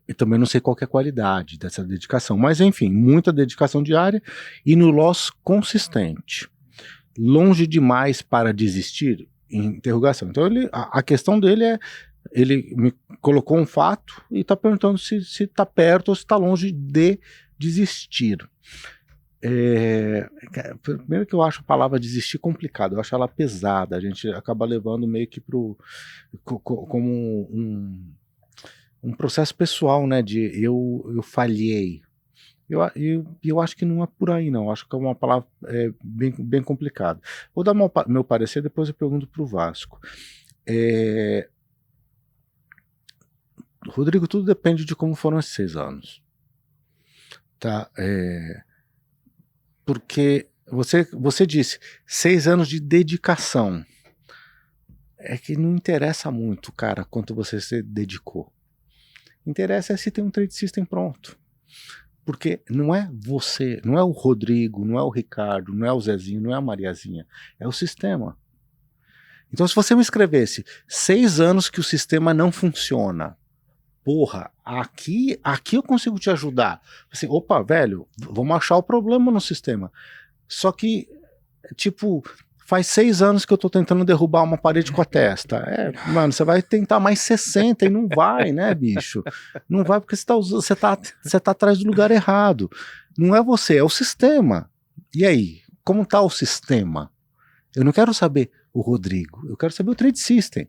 [SPEAKER 2] eu também não sei qual que é a qualidade dessa dedicação, mas enfim, muita dedicação diária e no loss consistente, longe demais para desistir, interrogação. Então a questão dele é, ele me colocou um fato e está perguntando se está perto ou se está longe de desistir. Primeiro que eu acho a palavra desistir complicada, eu acho ela pesada, a gente acaba levando meio que como um processo pessoal, né, de eu falhei. Eu acho que não é por aí, não. Eu acho que é uma palavra bem complicada. Vou dar meu parecer, depois eu pergunto para o Vasco. Rodrigo, tudo depende de como foram esses 6 anos. Tá? Porque você disse 6 anos de dedicação. é que não interessa muito, cara, quanto você se dedicou. Interessa é se tem um trade system pronto. Porque não é você, não é o Rodrigo, não é o Ricardo, não é o Zezinho, não é a Mariazinha, é o sistema. Então se você me escrevesse 6 anos que o sistema não funciona, porra, aqui eu consigo te ajudar. Assim, opa, velho, vamos achar o problema no sistema. Só que, tipo, faz 6 anos que eu tô tentando derrubar uma parede com a testa. Mano, você vai tentar mais 60 e não vai, né, bicho? Não vai porque você tá atrás do lugar errado. Não é você, é o sistema. E aí, como tá o sistema? Eu não quero saber o Rodrigo, eu quero saber o trade system.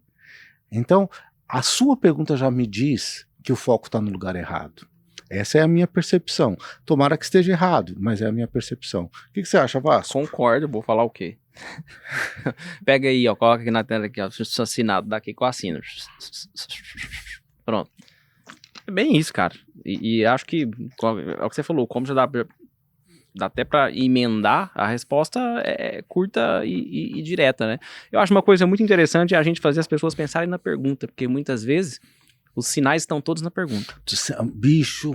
[SPEAKER 2] Então, a sua pergunta já me diz que o foco tá no lugar errado. Essa é a minha percepção. Tomara que esteja errado, mas é a minha percepção. O que você acha, Vasco?
[SPEAKER 1] Concordo, vou falar o quê? Pega aí, ó, coloca aqui na tela aqui, ó, assinado, daqui com assino. Pronto. É bem isso, cara. E acho que, é o que você falou, como já dá até pra emendar, a resposta é curta e direta, né? Eu acho uma coisa muito interessante a gente fazer as pessoas pensarem na pergunta, porque muitas vezes os sinais estão todos na pergunta.
[SPEAKER 2] Bicho,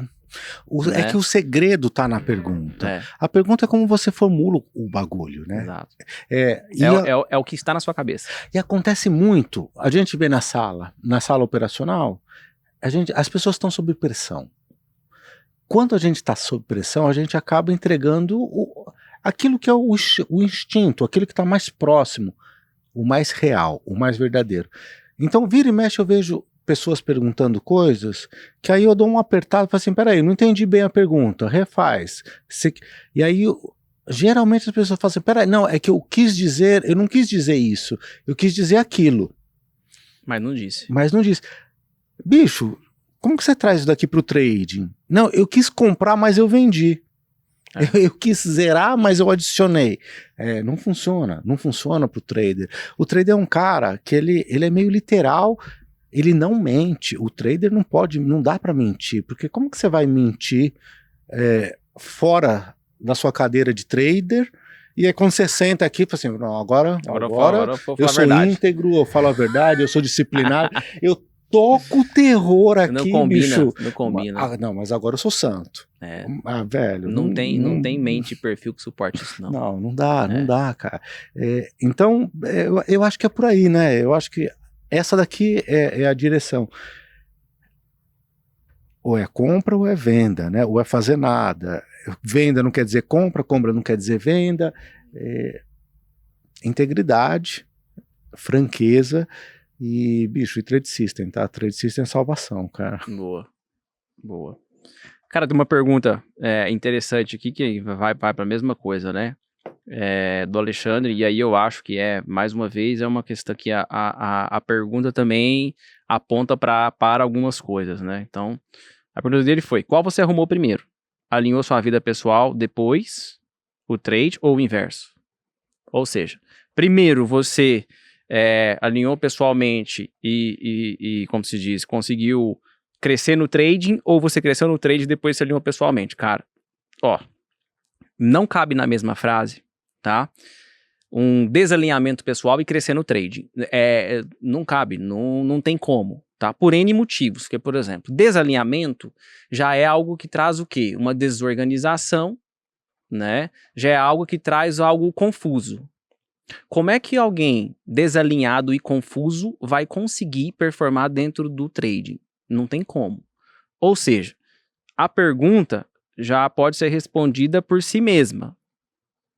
[SPEAKER 2] é que o segredo tá na pergunta.
[SPEAKER 1] É.
[SPEAKER 2] A pergunta é como você formula o bagulho, né?
[SPEAKER 1] Exato.
[SPEAKER 2] É
[SPEAKER 1] o que está na sua cabeça.
[SPEAKER 2] E acontece muito, a gente vê na sala operacional, as pessoas estão sob pressão. Quando a gente está sob pressão, a gente acaba entregando aquilo que é o instinto, aquilo que está mais próximo, o mais real, o mais verdadeiro. Então, vira e mexe, eu vejo pessoas perguntando coisas, que aí eu dou um apertado e falo assim, peraí, não entendi bem a pergunta, refaz. E aí, geralmente as pessoas falam assim, peraí, não, é que eu não quis dizer isso, eu quis dizer aquilo.
[SPEAKER 1] Mas não disse.
[SPEAKER 2] Bicho, como que você traz isso daqui pro trading? Não, eu quis comprar, mas eu vendi. Eu quis zerar, mas eu adicionei. Não funciona pro trader. O trader é um cara que ele é meio literal, ele não mente. O trader não dá para mentir, porque como que você vai mentir fora da sua cadeira de trader? E aí quando você senta aqui, fala assim, não, agora eu sou íntegro, eu falo a verdade, eu sou disciplinado, eu toco o terror aqui,
[SPEAKER 1] não combina,
[SPEAKER 2] bicho.
[SPEAKER 1] Não combina.
[SPEAKER 2] Não, mas agora eu sou santo. Velho.
[SPEAKER 1] Não tem mente e perfil que suporte isso, não.
[SPEAKER 2] Não dá, cara. Então, eu acho que é por aí, né? Eu acho que essa daqui é a direção. Ou é compra ou é venda, né? Ou é fazer nada. Venda não quer dizer compra não quer dizer venda. Integridade, franqueza e, bicho, e trade system, tá? Trade system é salvação, cara.
[SPEAKER 1] Boa. Cara, tem uma pergunta interessante aqui que vai para a mesma coisa, né? Do Alexandre, e aí eu acho que mais uma vez, é uma questão que a pergunta também aponta para algumas coisas, né? Então, a pergunta dele foi, qual você arrumou primeiro? Alinhou sua vida pessoal, depois o trade ou o inverso? Ou seja, primeiro você alinhou pessoalmente e, como se diz, conseguiu crescer no trading, ou você cresceu no trade e depois se alinhou pessoalmente? Cara, não cabe na mesma frase, tá? Um desalinhamento pessoal e crescer no trading. Não cabe, não tem como, tá? Por N motivos, que, por exemplo, desalinhamento já é algo que traz o quê? Uma desorganização, né? Já é algo que traz algo confuso. Como é que alguém desalinhado e confuso vai conseguir performar dentro do trading? Não tem como. Ou seja, a pergunta já pode ser respondida por si mesma,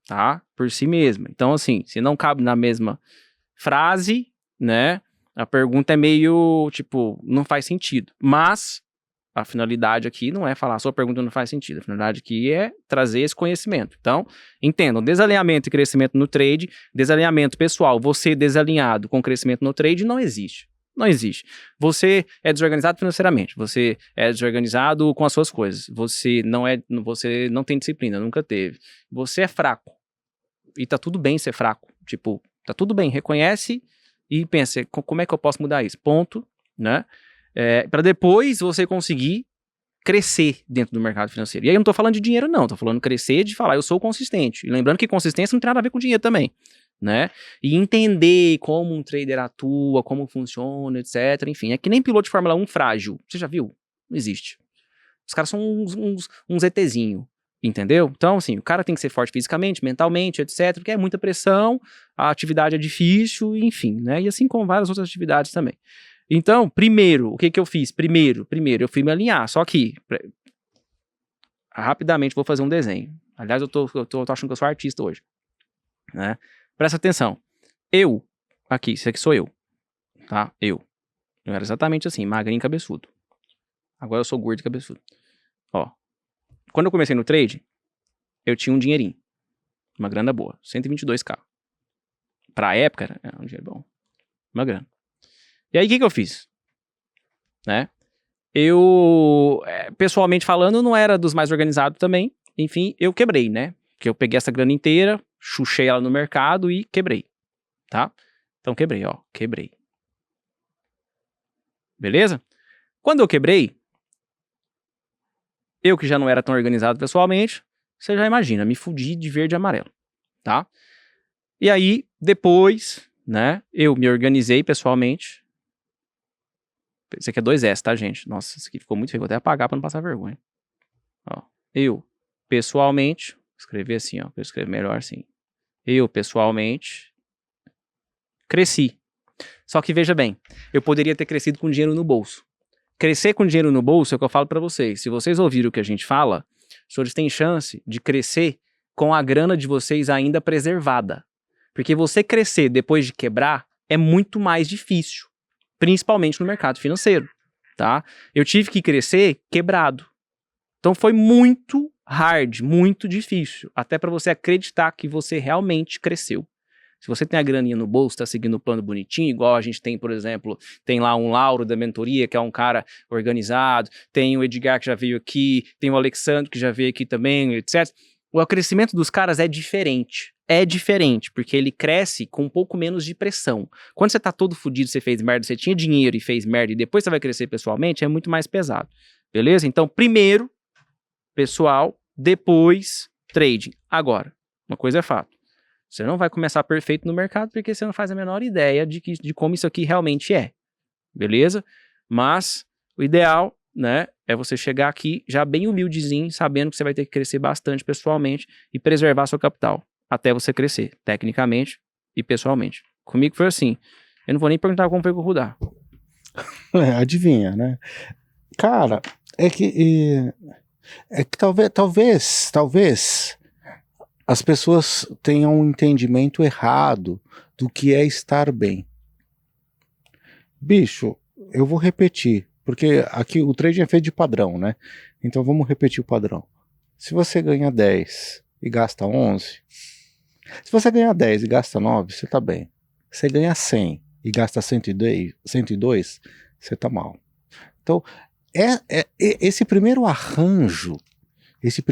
[SPEAKER 1] tá? Por si mesma. Então, assim, se não cabe na mesma frase, né? A pergunta é meio, tipo, não faz sentido. Mas a finalidade aqui não é falar, sua pergunta não faz sentido. A finalidade aqui é trazer esse conhecimento. Então, entendam, desalinhamento e crescimento no trade, desalinhamento pessoal, você desalinhado com crescimento no trade, não existe. Não existe. Você é desorganizado financeiramente, você é desorganizado com as suas coisas, você não tem disciplina, nunca teve. Você é fraco. E tá tudo bem ser fraco. Tipo, tá tudo bem, reconhece e pensa, como é que eu posso mudar isso? Ponto, né? Para depois você conseguir crescer dentro do mercado financeiro. E aí eu não tô falando de dinheiro não, tô falando crescer de falar, eu sou consistente. E lembrando que consistência não tem nada a ver com dinheiro também, né? E entender como um trader atua, como funciona, etc. Enfim, é que nem piloto de Fórmula 1 frágil. Você já viu? Não existe. Os caras são uns ETzinho, entendeu? Então, assim, o cara tem que ser forte fisicamente, mentalmente, etc. Porque é muita pressão, a atividade é difícil, enfim, né? E assim como várias outras atividades também. Então, primeiro, o que que eu fiz? Primeiro, eu fui me alinhar. Só que, rapidamente, vou fazer um desenho. Aliás, eu tô achando que eu sou artista hoje, né? Presta atenção. Aqui, isso aqui sou eu, tá? Eu era exatamente assim, magrinho e cabeçudo. Agora eu sou gordo e cabeçudo. Ó, quando eu comecei no trade, eu tinha um dinheirinho, uma grana boa, 122k. Pra época, era um dinheiro bom, uma grana. E aí, o que que eu fiz? Né? Eu, pessoalmente falando, não era dos mais organizados também. Enfim, eu quebrei, né? Porque eu peguei essa grana inteira, chuchei ela no mercado e quebrei, tá? Então quebrei, ó, quebrei. Beleza? Quando eu quebrei, eu que já não era tão organizado pessoalmente, você já imagina, me fudi de verde e amarelo, tá? E aí, depois, né, eu me organizei pessoalmente. Isso aqui é 2S, tá, gente? Nossa, isso aqui ficou muito feio, vou até apagar pra não passar vergonha. Ó, eu, pessoalmente, escrever assim, ó, eu escrevo melhor assim. Eu, pessoalmente, cresci. Só que veja bem, eu poderia ter crescido com dinheiro no bolso. Crescer com dinheiro no bolso é o que eu falo pra vocês. Se vocês ouviram o que a gente fala, os senhores têm chance de crescer com a grana de vocês ainda preservada. Porque você crescer depois de quebrar é muito mais difícil, principalmente no mercado financeiro, tá? Eu tive que crescer quebrado. Então foi muito hard, muito difícil, até para você acreditar que você realmente cresceu. Se você tem a graninha no bolso, tá seguindo o plano bonitinho, igual a gente tem, por exemplo, tem lá um Lauro da mentoria, que é um cara organizado, tem o Edgar que já veio aqui, tem o Alexandre que já veio aqui também, etc. O crescimento dos caras é diferente. É diferente, porque ele cresce com um pouco menos de pressão. Quando você tá todo fudido, você fez merda, você tinha dinheiro e fez merda, e depois você vai crescer pessoalmente, é muito mais pesado. Beleza? Então, primeiro, pessoal, depois, trading. Agora, uma coisa é fato. Você não vai começar perfeito no mercado porque você não faz a menor ideia de como isso aqui realmente é. Beleza? Mas o ideal, né, é você chegar aqui já bem humildezinho, sabendo que você vai ter que crescer bastante pessoalmente e preservar seu capital até você crescer, tecnicamente e pessoalmente. Comigo foi assim. Eu não vou nem perguntar como foi com o Rudá.
[SPEAKER 2] Adivinha, né? Cara, é que talvez as pessoas tenham um entendimento errado do que é estar bem. Bicho, eu vou repetir, porque aqui o trading é feito de padrão, né? Então vamos repetir o padrão. Se você ganha 10 e gasta 11, se você ganha 10 e gasta 9, você tá bem. Se você ganha 100 e gasta 102, você tá mal. Então, esse primeiro arranjo, ele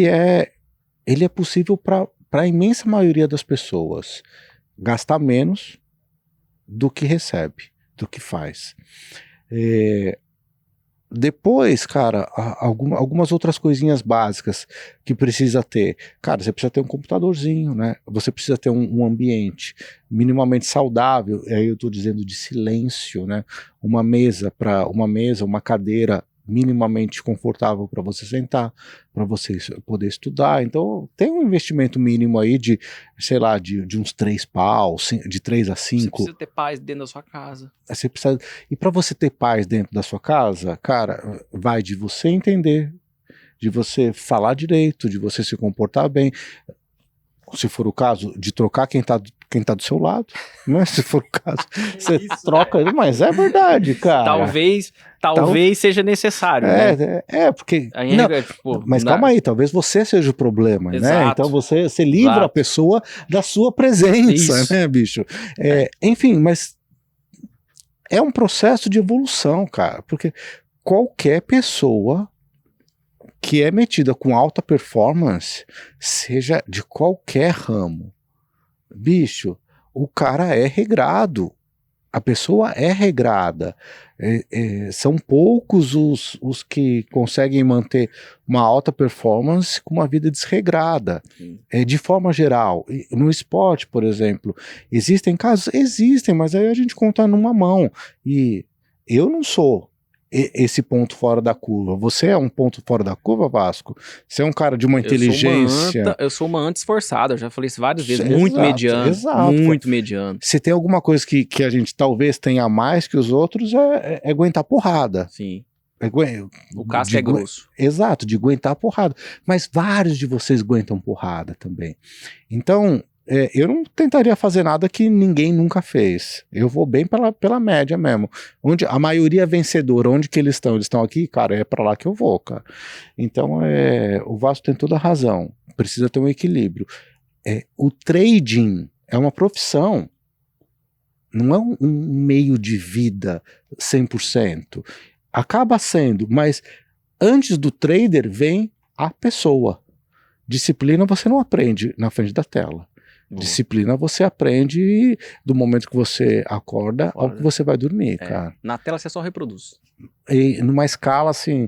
[SPEAKER 2] é possível para a imensa maioria das pessoas gastar menos do que recebe, do que faz. Depois, cara, algumas outras coisinhas básicas que precisa ter. Cara, você precisa ter um computadorzinho, né? Você precisa ter um ambiente minimamente saudável, e aí eu estou dizendo de silêncio, né? Uma mesa, uma cadeira minimamente confortável para você sentar, para você poder estudar. Então tem um investimento mínimo aí de, sei lá, de uns 3 pau, de 3 a 5. Você
[SPEAKER 1] precisa ter paz dentro da sua casa.
[SPEAKER 2] Você precisa... E para você ter paz dentro da sua casa, cara, vai de você entender, de você falar direito, de você se comportar bem. Se for o caso, de trocar quem tá do seu lado, né? Se for o caso, você troca, mas é verdade, cara.
[SPEAKER 1] Talvez seja necessário, né?
[SPEAKER 2] Porque... mas calma aí, talvez você seja o problema, né? Então você livra a pessoa da sua presença, né, bicho? Enfim, mas é um processo de evolução, cara, porque qualquer pessoa que é metida com alta performance, seja de qualquer ramo, bicho, o cara é regrado. A pessoa é regrada. São poucos os que conseguem manter uma alta performance com uma vida desregrada. De forma geral. No esporte, por exemplo, existem casos? Existem, mas aí a gente conta numa mão. E eu não sou esse ponto fora da curva. Você é um ponto fora da curva, Vasco? Você é um cara de uma inteligência...
[SPEAKER 1] Eu sou uma anta esforçada, eu já falei isso várias vezes.
[SPEAKER 2] Exato,
[SPEAKER 1] Muito mediano.
[SPEAKER 2] Exato.
[SPEAKER 1] Muito mediano.
[SPEAKER 2] Se tem alguma coisa que a gente talvez tenha mais que os outros, é aguentar porrada.
[SPEAKER 1] Sim. O casco é grosso.
[SPEAKER 2] Exato, de aguentar porrada. Mas vários de vocês aguentam porrada também. Então... eu não tentaria fazer nada que ninguém nunca fez. Eu vou bem pela média mesmo. Onde a maioria é vencedora, onde que eles estão? Eles estão aqui, cara, é pra lá que eu vou, cara. Então, o Vasco tem toda a razão. Precisa ter um equilíbrio. O trading é uma profissão. Não é um meio de vida 100%. Acaba sendo, mas antes do trader vem a pessoa. Disciplina você não aprende na frente da tela. Disciplina você aprende do momento que você acorda ao que você vai dormir, cara.
[SPEAKER 1] Na tela você só reproduz.
[SPEAKER 2] E numa escala assim,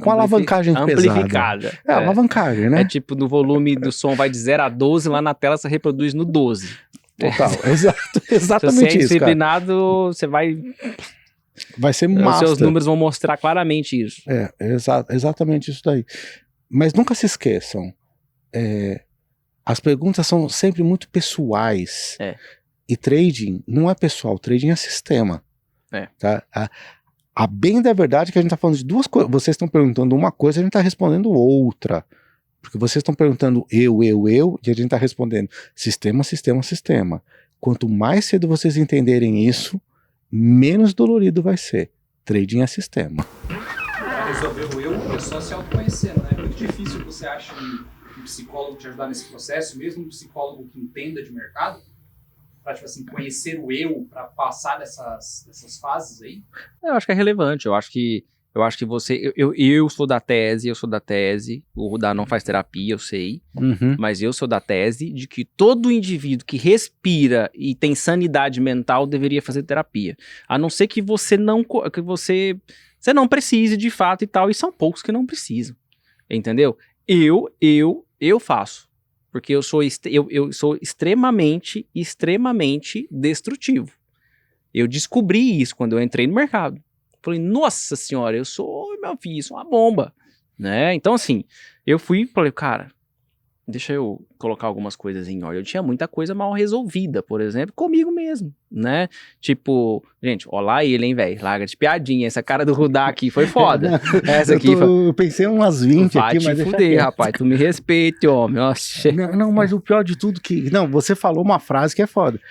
[SPEAKER 2] com alavancagem
[SPEAKER 1] amplificada.
[SPEAKER 2] pesada. Alavancagem, né?
[SPEAKER 1] É tipo, no volume do som vai de 0 a 12, lá na tela você reproduz no 12.
[SPEAKER 2] Total, exatamente isso,
[SPEAKER 1] se você é disciplinado, você vai
[SPEAKER 2] ser
[SPEAKER 1] master. Os seus números vão mostrar claramente isso.
[SPEAKER 2] Exatamente isso daí. Mas nunca se esqueçam, as perguntas são sempre muito pessoais. E trading não é pessoal, trading é sistema. Tá? A bem da verdade é que a gente está falando de duas coisas. Vocês estão perguntando uma coisa, a gente está respondendo outra. Porque vocês estão perguntando eu, e a gente está respondendo sistema, sistema, sistema. Quanto mais cedo vocês entenderem isso, menos dolorido vai ser. Trading é sistema.
[SPEAKER 3] Para resolver o eu é só se autoconhecendo, né? É muito difícil você acha um psicólogo te ajudar nesse processo, mesmo um psicólogo que entenda de mercado, para tipo assim, conhecer o eu, para passar dessas fases aí?
[SPEAKER 1] Eu acho que é relevante, eu acho que você, eu sou da tese, o Rudá não faz terapia, eu sei, mas eu sou da tese de que todo indivíduo que respira e tem sanidade mental deveria fazer terapia, a não ser que você não precise de fato e tal, e são poucos que não precisam, entendeu? Eu faço, porque eu sou extremamente destrutivo. Eu descobri isso quando eu entrei no mercado. Falei, nossa senhora, meu filho, isso é uma bomba, né? Então, assim, eu falei, cara, deixa eu colocar algumas coisas em ordem. Eu tinha muita coisa mal resolvida, por exemplo, comigo mesmo, né? Tipo, gente, ó lá ele, hein, velho, larga de piadinha, essa cara do Rudá aqui foi foda. Essa aqui
[SPEAKER 2] eu pensei umas 20 aqui, mas
[SPEAKER 1] deixa fuder, rapaz, tu me respeite, homem, nossa.
[SPEAKER 2] Não, mas o pior de tudo você falou uma frase que é foda.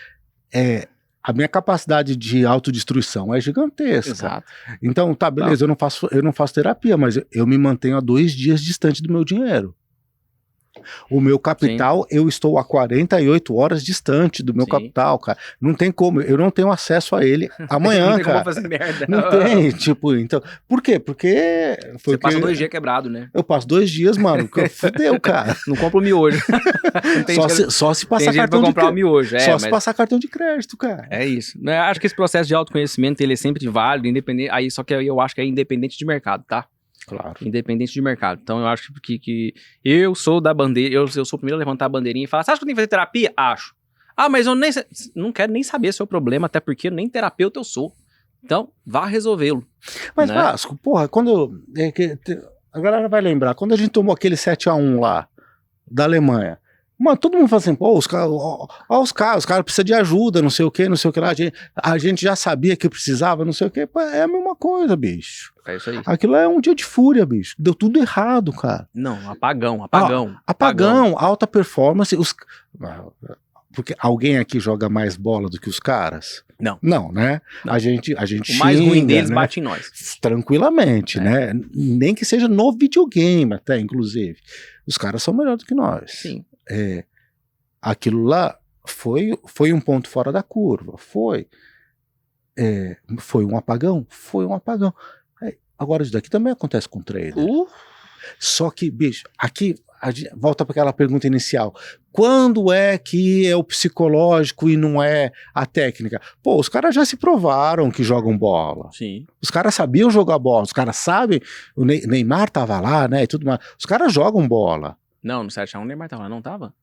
[SPEAKER 2] A minha capacidade de autodestruição é gigantesca.
[SPEAKER 1] Exato.
[SPEAKER 2] Então, tá, beleza, eu não faço terapia, mas eu me mantenho há 2 dias distante do meu dinheiro. O meu capital, eu estou a 48 horas distante do meu capital, cara. Não tem como, eu não tenho acesso a ele amanhã,
[SPEAKER 1] não tem
[SPEAKER 2] cara.
[SPEAKER 1] Como fazer merda.
[SPEAKER 2] Não tem, tipo, então... Por quê? Porque...
[SPEAKER 1] Você passa 2 dias quebrado, né?
[SPEAKER 2] Eu passo 2 dias, mano, fudeu, cara.
[SPEAKER 1] Não compro o miojo.
[SPEAKER 2] Só se passar cartão
[SPEAKER 1] de crédito. Miojo,
[SPEAKER 2] se passar cartão de crédito, cara.
[SPEAKER 1] É isso. Acho que esse processo de autoconhecimento, ele é sempre válido, independente... Aí, só que eu acho que é independente de mercado, tá?
[SPEAKER 2] Claro.
[SPEAKER 1] Independente de mercado. Então eu acho que eu sou da bandeira, eu sou o primeiro a levantar a bandeirinha e falar, você acha que eu tenho que fazer terapia? Acho. Mas eu não quero nem saber seu problema, até porque nem terapeuta eu sou. Então, vá resolvê-lo.
[SPEAKER 2] Mas,
[SPEAKER 1] né?
[SPEAKER 2] Vasco, porra, a galera vai lembrar, quando a gente tomou aquele 7-1 lá, da Alemanha, mano, todo mundo fala assim, pô, os caras precisam de ajuda, não sei o que lá, a gente já sabia que precisava, não sei o que, é a mesma coisa, bicho.
[SPEAKER 1] É isso aí.
[SPEAKER 2] Aquilo é um dia de fúria, bicho, deu tudo errado, cara.
[SPEAKER 1] Não, apagão,
[SPEAKER 2] alta performance, porque alguém aqui joga mais bola do que os caras? Não, né? Não. A gente
[SPEAKER 1] o mais ruim deles, né? Bate em nós.
[SPEAKER 2] Tranquilamente, né? Nem que seja no videogame até, inclusive. Os caras são melhores do que nós.
[SPEAKER 1] Sim.
[SPEAKER 2] Aquilo lá foi um ponto fora da curva, foi um apagão, Agora isso daqui também acontece com trader. Só que, bicho, aqui volta para aquela pergunta inicial. Quando é que é o psicológico e não é a técnica? Pô, os caras já se provaram que jogam bola.
[SPEAKER 1] Sim.
[SPEAKER 2] Os caras sabiam jogar bola. Os caras sabem. O Neymar tava lá, né? E tudo mais. Os caras jogam bola.
[SPEAKER 1] Não, no 7x1 o Neymar tava lá, não tava?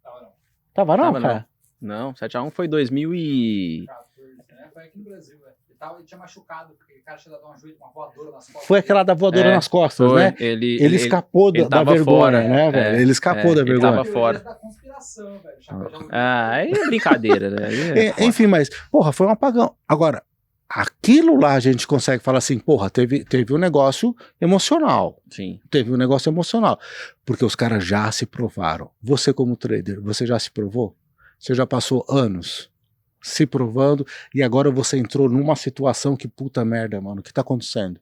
[SPEAKER 2] Tava não,
[SPEAKER 1] Tava,
[SPEAKER 2] cara?
[SPEAKER 1] Não, 7x1 foi 2000 e...
[SPEAKER 3] 14, né? Foi aqui no Brasil, velho. Ele tinha machucado, porque o cara tinha dado uma voadora nas costas.
[SPEAKER 2] Foi aquela da voadora nas costas,
[SPEAKER 1] Foi,
[SPEAKER 2] né? Ele escapou da
[SPEAKER 1] tava
[SPEAKER 2] vergonha,
[SPEAKER 1] fora,
[SPEAKER 2] né, velho? Ele escapou da
[SPEAKER 1] ele
[SPEAKER 2] vergonha.
[SPEAKER 1] tava fora.
[SPEAKER 3] Da conspiração, velho.
[SPEAKER 1] Aí é brincadeira, né? Aí é
[SPEAKER 2] Enfim, mas, porra, foi um apagão. Agora, aquilo lá a gente consegue falar assim, porra, teve um negócio emocional.
[SPEAKER 1] Sim.
[SPEAKER 2] Teve um negócio emocional. Porque os caras já se provaram. Você como trader, você já se provou? Você já passou anos se provando e agora você entrou numa situação que puta merda, mano, o que tá acontecendo?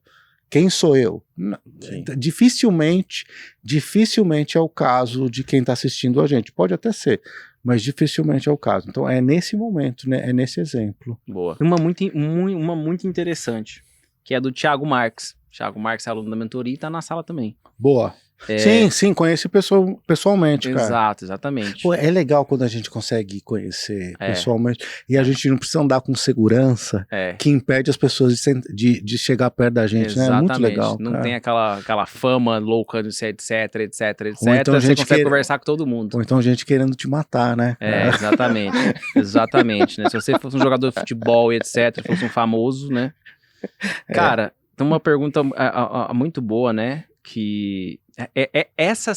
[SPEAKER 2] Quem sou eu? Dificilmente é o caso de quem tá assistindo a gente. Pode até ser, mas dificilmente é o caso. Então é nesse momento, né? É nesse exemplo.
[SPEAKER 1] Boa. Uma muito interessante, que é do Thiago Marques. Thiago Marques é aluno da mentoria e tá na sala também.
[SPEAKER 2] Boa. Sim, conheci pessoalmente, cara.
[SPEAKER 1] Exato, exatamente.
[SPEAKER 2] Pô, é legal quando a gente consegue conhecer pessoalmente e a gente não precisa andar com segurança que impede as pessoas de chegar perto da gente,
[SPEAKER 1] exatamente,
[SPEAKER 2] né? É muito legal.
[SPEAKER 1] Não
[SPEAKER 2] cara.
[SPEAKER 1] tem aquela fama louca de ser etc.
[SPEAKER 2] Ou então
[SPEAKER 1] Você consegue conversar com todo mundo.
[SPEAKER 2] Ou então gente querendo te matar, né?
[SPEAKER 1] Exatamente. Exatamente, né? Se você fosse um jogador de futebol e etc, fosse um famoso, né? Cara, tem uma pergunta muito boa, né? Que essa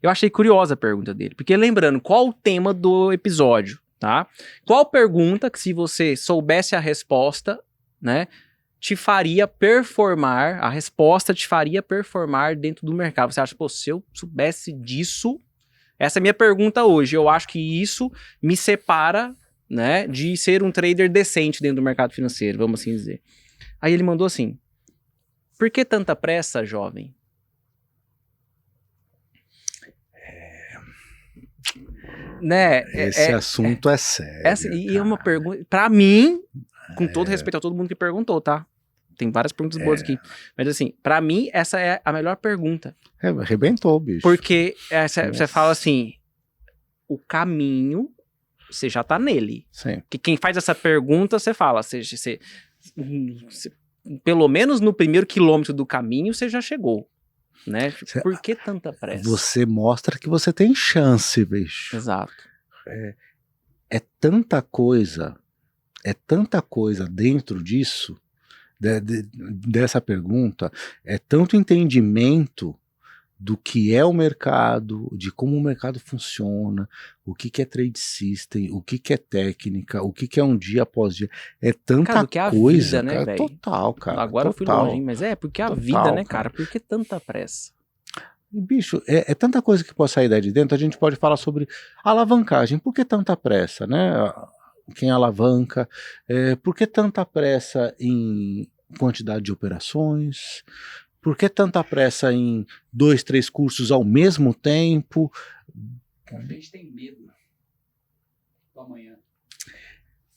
[SPEAKER 1] eu achei curiosa a pergunta dele, porque lembrando, qual o tema do episódio, tá? Qual pergunta que, se você soubesse a resposta, né, te faria performar, a resposta te faria performar dentro do mercado? Você acha, pô, se eu soubesse disso, essa é a minha pergunta hoje, eu acho que isso me separa, né, de ser um trader decente dentro do mercado financeiro, vamos assim dizer. Aí ele mandou assim: por que tanta pressa, jovem? Né?
[SPEAKER 2] Esse assunto é sério.
[SPEAKER 1] E é uma pergunta, pra mim, com todo respeito a todo mundo que perguntou, tá? Tem várias perguntas boas aqui. Mas assim, pra mim, essa é a melhor pergunta.
[SPEAKER 2] Arrebentou, bicho.
[SPEAKER 1] Porque você fala assim, o caminho, você já tá nele.
[SPEAKER 2] Sim.
[SPEAKER 1] Porque quem faz essa pergunta, você fala, pelo menos no primeiro quilômetro do caminho, você já chegou. Né? Por que tanta pressa?
[SPEAKER 2] Você mostra que você tem chance, bicho.
[SPEAKER 1] Exato.
[SPEAKER 2] É tanta coisa dentro disso, dessa pergunta, é tanto entendimento do que é o mercado, de como o mercado funciona, o que é trade system, o que é técnica, o que é um dia após dia. É tanta
[SPEAKER 1] cara, que é a
[SPEAKER 2] coisa,
[SPEAKER 1] vida, né,
[SPEAKER 2] cara,
[SPEAKER 1] velho?
[SPEAKER 2] total, cara.
[SPEAKER 1] Agora eu fui longe, hein? Mas porque a
[SPEAKER 2] Total,
[SPEAKER 1] vida, né,
[SPEAKER 2] cara?
[SPEAKER 1] cara? Por que tanta pressa?
[SPEAKER 2] Bicho, é tanta coisa que pode sair daí de dentro. A gente pode falar sobre alavancagem. Por que tanta pressa, né? Quem alavanca? Por que tanta pressa em quantidade de operações? Por que tanta pressa em 2, 3 cursos ao mesmo tempo?
[SPEAKER 3] A gente tem medo do amanhã.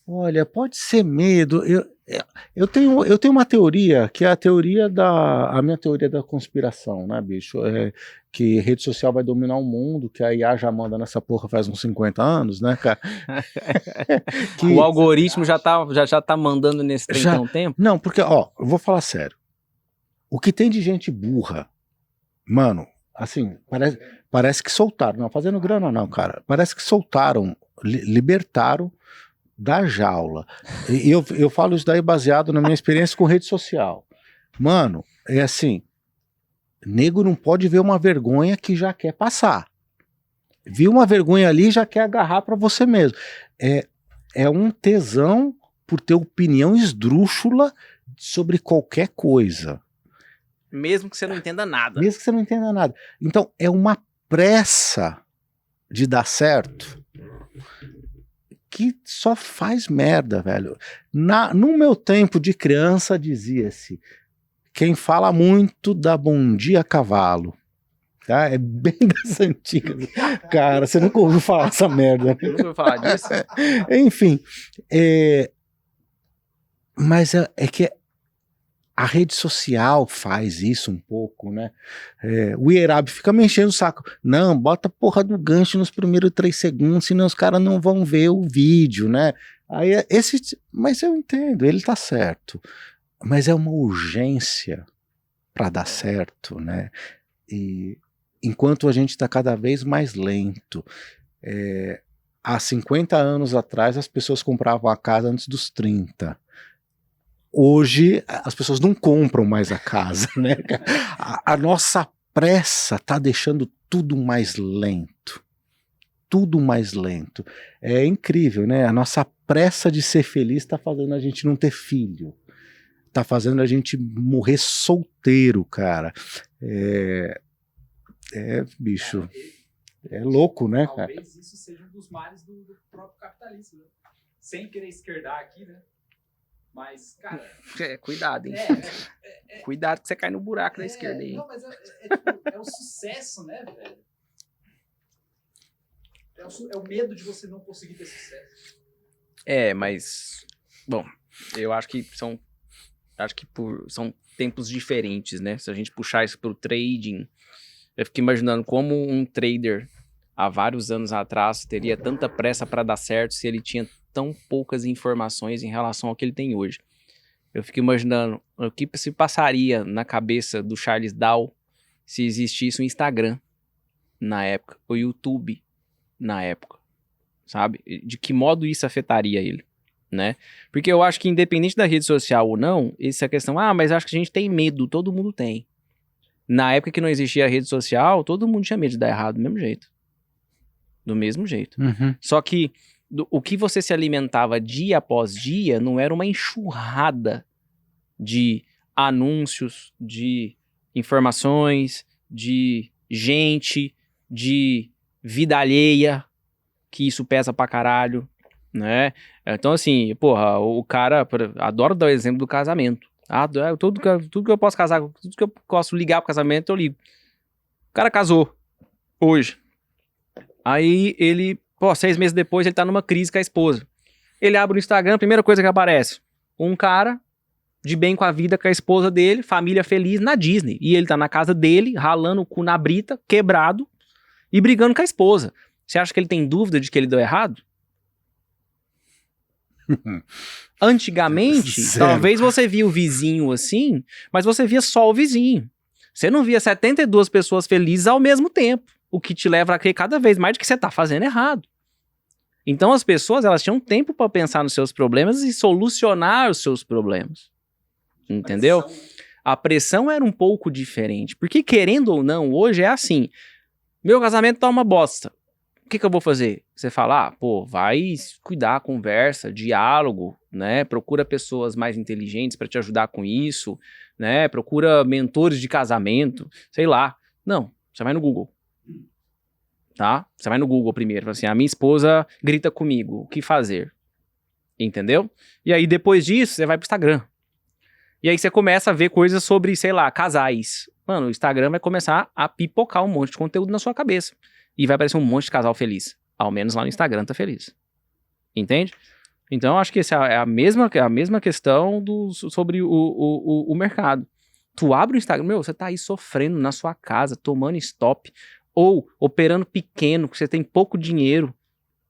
[SPEAKER 2] Olha, pode ser medo. Eu tenho uma teoria, que é a minha teoria da conspiração, né, bicho? Que rede social vai dominar o mundo, que a IA já manda nessa porra faz uns 50 anos, né, cara?
[SPEAKER 1] O algoritmo já tá mandando nesse trem há um tempo?
[SPEAKER 2] Não, porque, ó, eu vou falar sério. O que tem de gente burra, mano, assim, parece que soltaram, não fazendo grana não, cara, parece que soltaram, libertaram da jaula. E eu falo isso daí baseado na minha experiência com rede social. Mano, é assim, nego não pode ver uma vergonha que já quer passar. Viu uma vergonha ali, já quer agarrar pra você mesmo. É um tesão por ter opinião esdrúxula sobre qualquer coisa.
[SPEAKER 1] Mesmo que você não entenda nada.
[SPEAKER 2] Mesmo que você não entenda nada. Então, é uma pressa de dar certo que só faz merda, velho. No meu tempo de criança, dizia-se: quem fala muito dá bom dia a cavalo. Tá? É bem das antigas. Cara, você nunca ouviu falar essa merda.
[SPEAKER 1] Eu nunca ouvi falar disso.
[SPEAKER 2] Enfim, mas é que A rede social faz isso um pouco, né? O Ierab fica me enchendo o saco. Não, bota a porra do gancho nos primeiros 3 segundos, senão os caras não vão ver o vídeo, né? Aí mas eu entendo, ele tá certo. Mas é uma urgência para dar certo, né? E enquanto a gente está cada vez mais lento. Há 50 anos atrás as pessoas compravam a casa antes dos 30. Hoje as pessoas não compram mais a casa, né? A nossa pressa está deixando tudo mais lento. Tudo mais lento. É incrível, né? A nossa pressa de ser feliz está fazendo a gente não ter filho. Está fazendo a gente morrer solteiro, cara. Bicho. É louco, né, cara?
[SPEAKER 3] Talvez isso seja um dos males do próprio capitalismo, né? Sem querer esquerdar aqui, né? Mas, cara...
[SPEAKER 1] Cuidado, hein? Cuidado que você cai no buraco da esquerda aí.
[SPEAKER 3] Não, mas tipo, é o sucesso, né, velho? É o medo de você não conseguir ter sucesso.
[SPEAKER 1] Mas... Bom, eu acho que são tempos diferentes, né? Se a gente puxar isso pro trading, eu fico imaginando como um trader há vários anos atrás teria tanta pressa para dar certo se ele tinha tão poucas informações em relação ao que ele tem hoje. Eu fico imaginando o que se passaria na cabeça do Charles Dow se existisse um Instagram na época, o YouTube na época, sabe? De que modo isso afetaria ele, né? Porque eu acho que independente da rede social ou não, essa questão, mas acho que a gente tem medo, todo mundo tem. Na época que não existia a rede social, todo mundo tinha medo de dar errado do mesmo jeito. Do mesmo jeito.
[SPEAKER 2] Uhum.
[SPEAKER 1] Só que o que você se alimentava dia após dia não era uma enxurrada de anúncios, de informações, de gente, de vida alheia, que isso pesa pra caralho, né? Então, assim, porra, o cara, adoro dar o exemplo do casamento. Tudo que eu posso casar, tudo que eu posso ligar pro casamento, eu ligo. O cara casou hoje. Aí ele, 6 meses depois, ele tá numa crise com a esposa. Ele abre o Instagram, a primeira coisa que aparece, um cara de bem com a vida com a esposa dele, família feliz na Disney. E ele tá na casa dele, ralando o cu na brita, quebrado, e brigando com a esposa. Você acha que ele tem dúvida de que ele deu errado? Antigamente, talvez você via o vizinho assim, mas você via só o vizinho. Você não via 72 pessoas felizes ao mesmo tempo, o que te leva a crer cada vez mais de que você tá fazendo errado. Então as pessoas, elas tinham tempo para pensar nos seus problemas e solucionar os seus problemas. Entendeu? A pressão era um pouco diferente, porque querendo ou não, hoje é assim, meu casamento tá uma bosta. O que eu vou fazer? Você fala, vai cuidar, conversa, diálogo, né? Procura pessoas mais inteligentes para te ajudar com isso, né? Procura mentores de casamento, sei lá. Não, você vai no Google, tá? Você vai no Google primeiro, fala assim, a minha esposa grita comigo, o que fazer? Entendeu? E aí depois disso, você vai pro Instagram. E aí você começa a ver coisas sobre, sei lá, casais. Mano, o Instagram vai começar a pipocar um monte de conteúdo na sua cabeça. E vai aparecer um monte de casal feliz. Ao menos lá no Instagram tá feliz. Entende? Então, eu acho que essa é a mesma questão sobre o mercado. Tu abre o Instagram, você tá aí sofrendo na sua casa, tomando stop, ou operando pequeno, que você tem pouco dinheiro,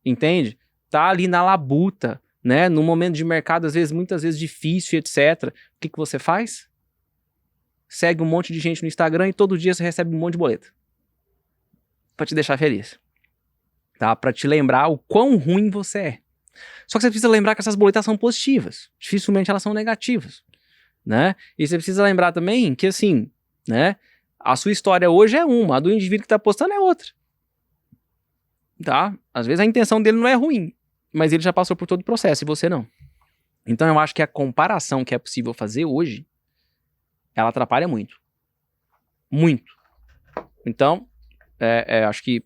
[SPEAKER 1] entende? Tá ali na labuta, né? Num momento de mercado, muitas vezes difícil, etc. O que você faz? Segue um monte de gente no Instagram e todo dia você recebe um monte de boleto. Pra te deixar feliz. Tá? Pra te lembrar o quão ruim você é. Só que você precisa lembrar que essas boletas são positivas. Dificilmente elas são negativas. Né? E você precisa lembrar também que, assim, né? A sua história hoje é uma, a do indivíduo que tá postando é outra. Tá? Às vezes a intenção dele não é ruim, mas ele já passou por todo o processo e você não. Então eu acho que a comparação que é possível fazer hoje, ela atrapalha muito. Muito. Então, acho que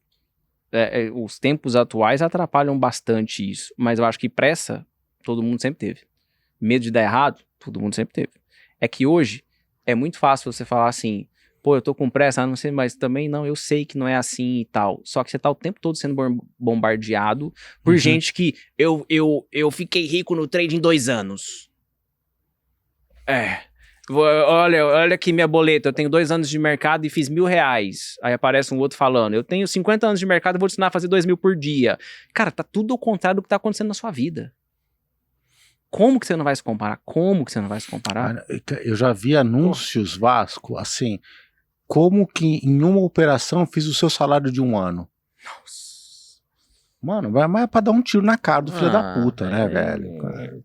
[SPEAKER 1] os tempos atuais atrapalham bastante isso. Mas eu acho que pressa, todo mundo sempre teve. Medo de dar errado, todo mundo sempre teve. É que hoje é muito fácil você falar assim, eu tô com pressa, não sei, mas também não, eu sei que não é assim e tal. Só que você tá o tempo todo sendo bombardeado por gente que eu fiquei rico no trade em 2 anos. Olha aqui minha boleta, eu tenho 2 anos de mercado e fiz R$1.000. Aí aparece um outro falando, eu tenho 50 anos de mercado e vou te ensinar a fazer 2.000 por dia. Cara, tá tudo ao contrário do que tá acontecendo na sua vida. Como que você não vai se comparar? Como que você não vai se comparar?
[SPEAKER 2] Eu já vi anúncios, Vasco, assim, como que em uma operação eu fiz o seu salário de 1 ano.
[SPEAKER 1] Nossa.
[SPEAKER 2] Mano, mas é pra dar um tiro na cara do filho da puta, né, velho?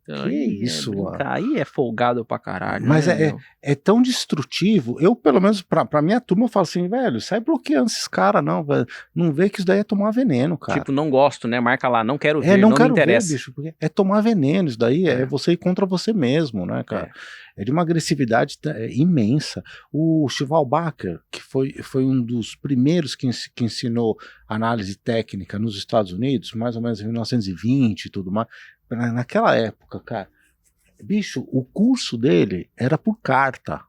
[SPEAKER 1] Então,
[SPEAKER 2] Que isso, mano.
[SPEAKER 1] Aí é folgado pra caralho.
[SPEAKER 2] Mas
[SPEAKER 1] né,
[SPEAKER 2] é tão destrutivo. Eu, pelo menos, pra minha turma, eu falo assim, velho, sai bloqueando esses caras, não, velho. Não vê que isso daí é tomar veneno, cara.
[SPEAKER 1] Tipo, não gosto, né? Marca lá, não quero ver,
[SPEAKER 2] não
[SPEAKER 1] não
[SPEAKER 2] quero
[SPEAKER 1] me interessa.
[SPEAKER 2] ver, bicho, porque é tomar veneno, isso daí é você ir contra você mesmo, né, cara? É de uma agressividade imensa. O Cheval Baker, que foi um dos primeiros que ensinou análise técnica nos Estados Unidos, mais ou menos em 1920 e tudo mais, naquela época, cara, bicho, o curso dele era por carta.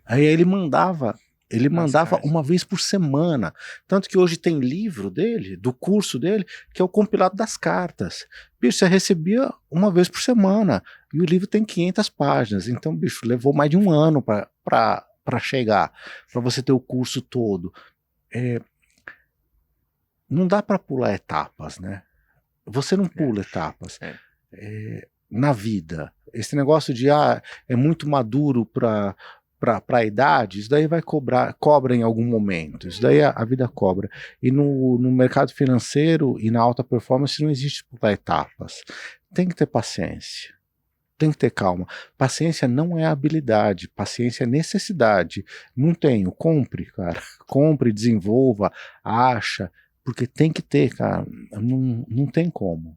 [SPEAKER 2] Aí ele mandava uma vez por semana. Tanto que hoje tem livro dele, do curso dele, que é o compilado das cartas. Bicho, você recebia uma vez por semana. E o livro tem 500 páginas. Então, bicho, levou mais de 1 ano para chegar, para você ter o curso todo. Não dá para pular etapas, né? Você não pula etapas. Na vida. Esse negócio de é muito maduro para a idade, isso daí cobra em algum momento, isso daí a vida cobra. E no mercado financeiro e na alta performance não existe pular etapas. Tem que ter paciência, tem que ter calma. Paciência não é habilidade, paciência é necessidade. Não tenho, compre, cara, compre, desenvolva, acha, porque tem que ter, cara, não tem como.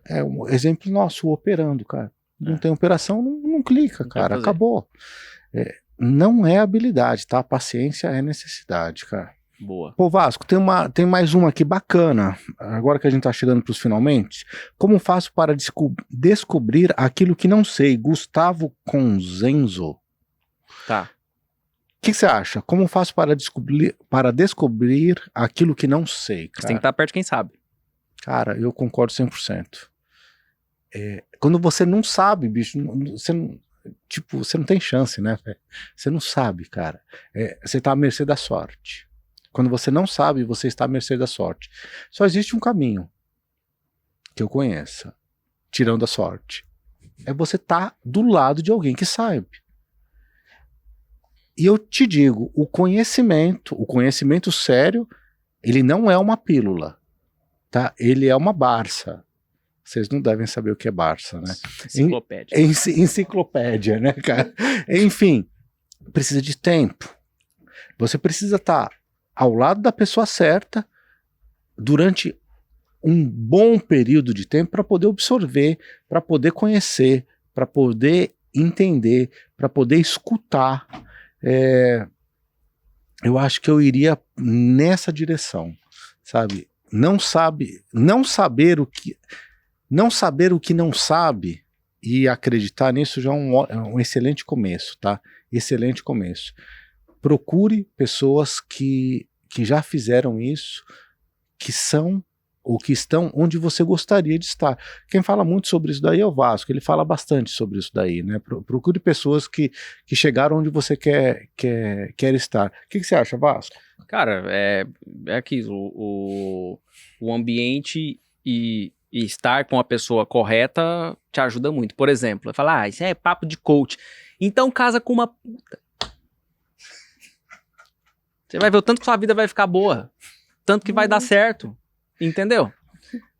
[SPEAKER 2] É um exemplo nosso, operando, cara. Não tem operação, não clica, cara, acabou. Não é habilidade, tá? Paciência é necessidade, cara.
[SPEAKER 1] Boa.
[SPEAKER 2] Pô, Vasco, tem mais uma aqui bacana. Agora que a gente tá chegando pros finalmente. Como faço para descobrir aquilo que não sei? Gustavo Conzenzo.
[SPEAKER 1] Tá.
[SPEAKER 2] O que você acha? Como faço para descobrir aquilo que não sei, cara?
[SPEAKER 1] Você tem que estar perto de quem sabe.
[SPEAKER 2] Cara, eu concordo 100%. Quando você não sabe, bicho, você não tem chance, né? Você não sabe, cara. Você tá à mercê da sorte. Quando você não sabe, você está à mercê da sorte. Só existe um caminho que eu conheça, tirando a sorte. É você estar do lado de alguém que sabe. E eu te digo, o conhecimento sério, ele não é uma pílula, tá? Ele é uma Barça. Vocês não devem saber o que é Barça, né?
[SPEAKER 1] Enciclopédia.
[SPEAKER 2] Enciclopédia, né, cara? Enfim, precisa de tempo. Você precisa estar ao lado da pessoa certa durante um bom período de tempo para poder absorver, para poder conhecer, para poder entender, para poder escutar. Eu acho que eu iria nessa direção, sabe? Não saber o que não sabe e acreditar nisso já é um excelente começo, tá? Excelente começo. Procure pessoas que já fizeram isso, que são ou que estão onde você gostaria de estar. Quem fala muito sobre isso daí é o Vasco, ele fala bastante sobre isso daí, né? Procure pessoas que chegaram onde você quer estar. O que você acha, Vasco?
[SPEAKER 1] Cara, é aquilo, o ambiente e estar com a pessoa correta te ajuda muito. Por exemplo, eu falo, isso é papo de coach. Então casa com uma puta. Você vai ver o tanto que sua vida vai ficar boa. Tanto que vai dar certo. Entendeu?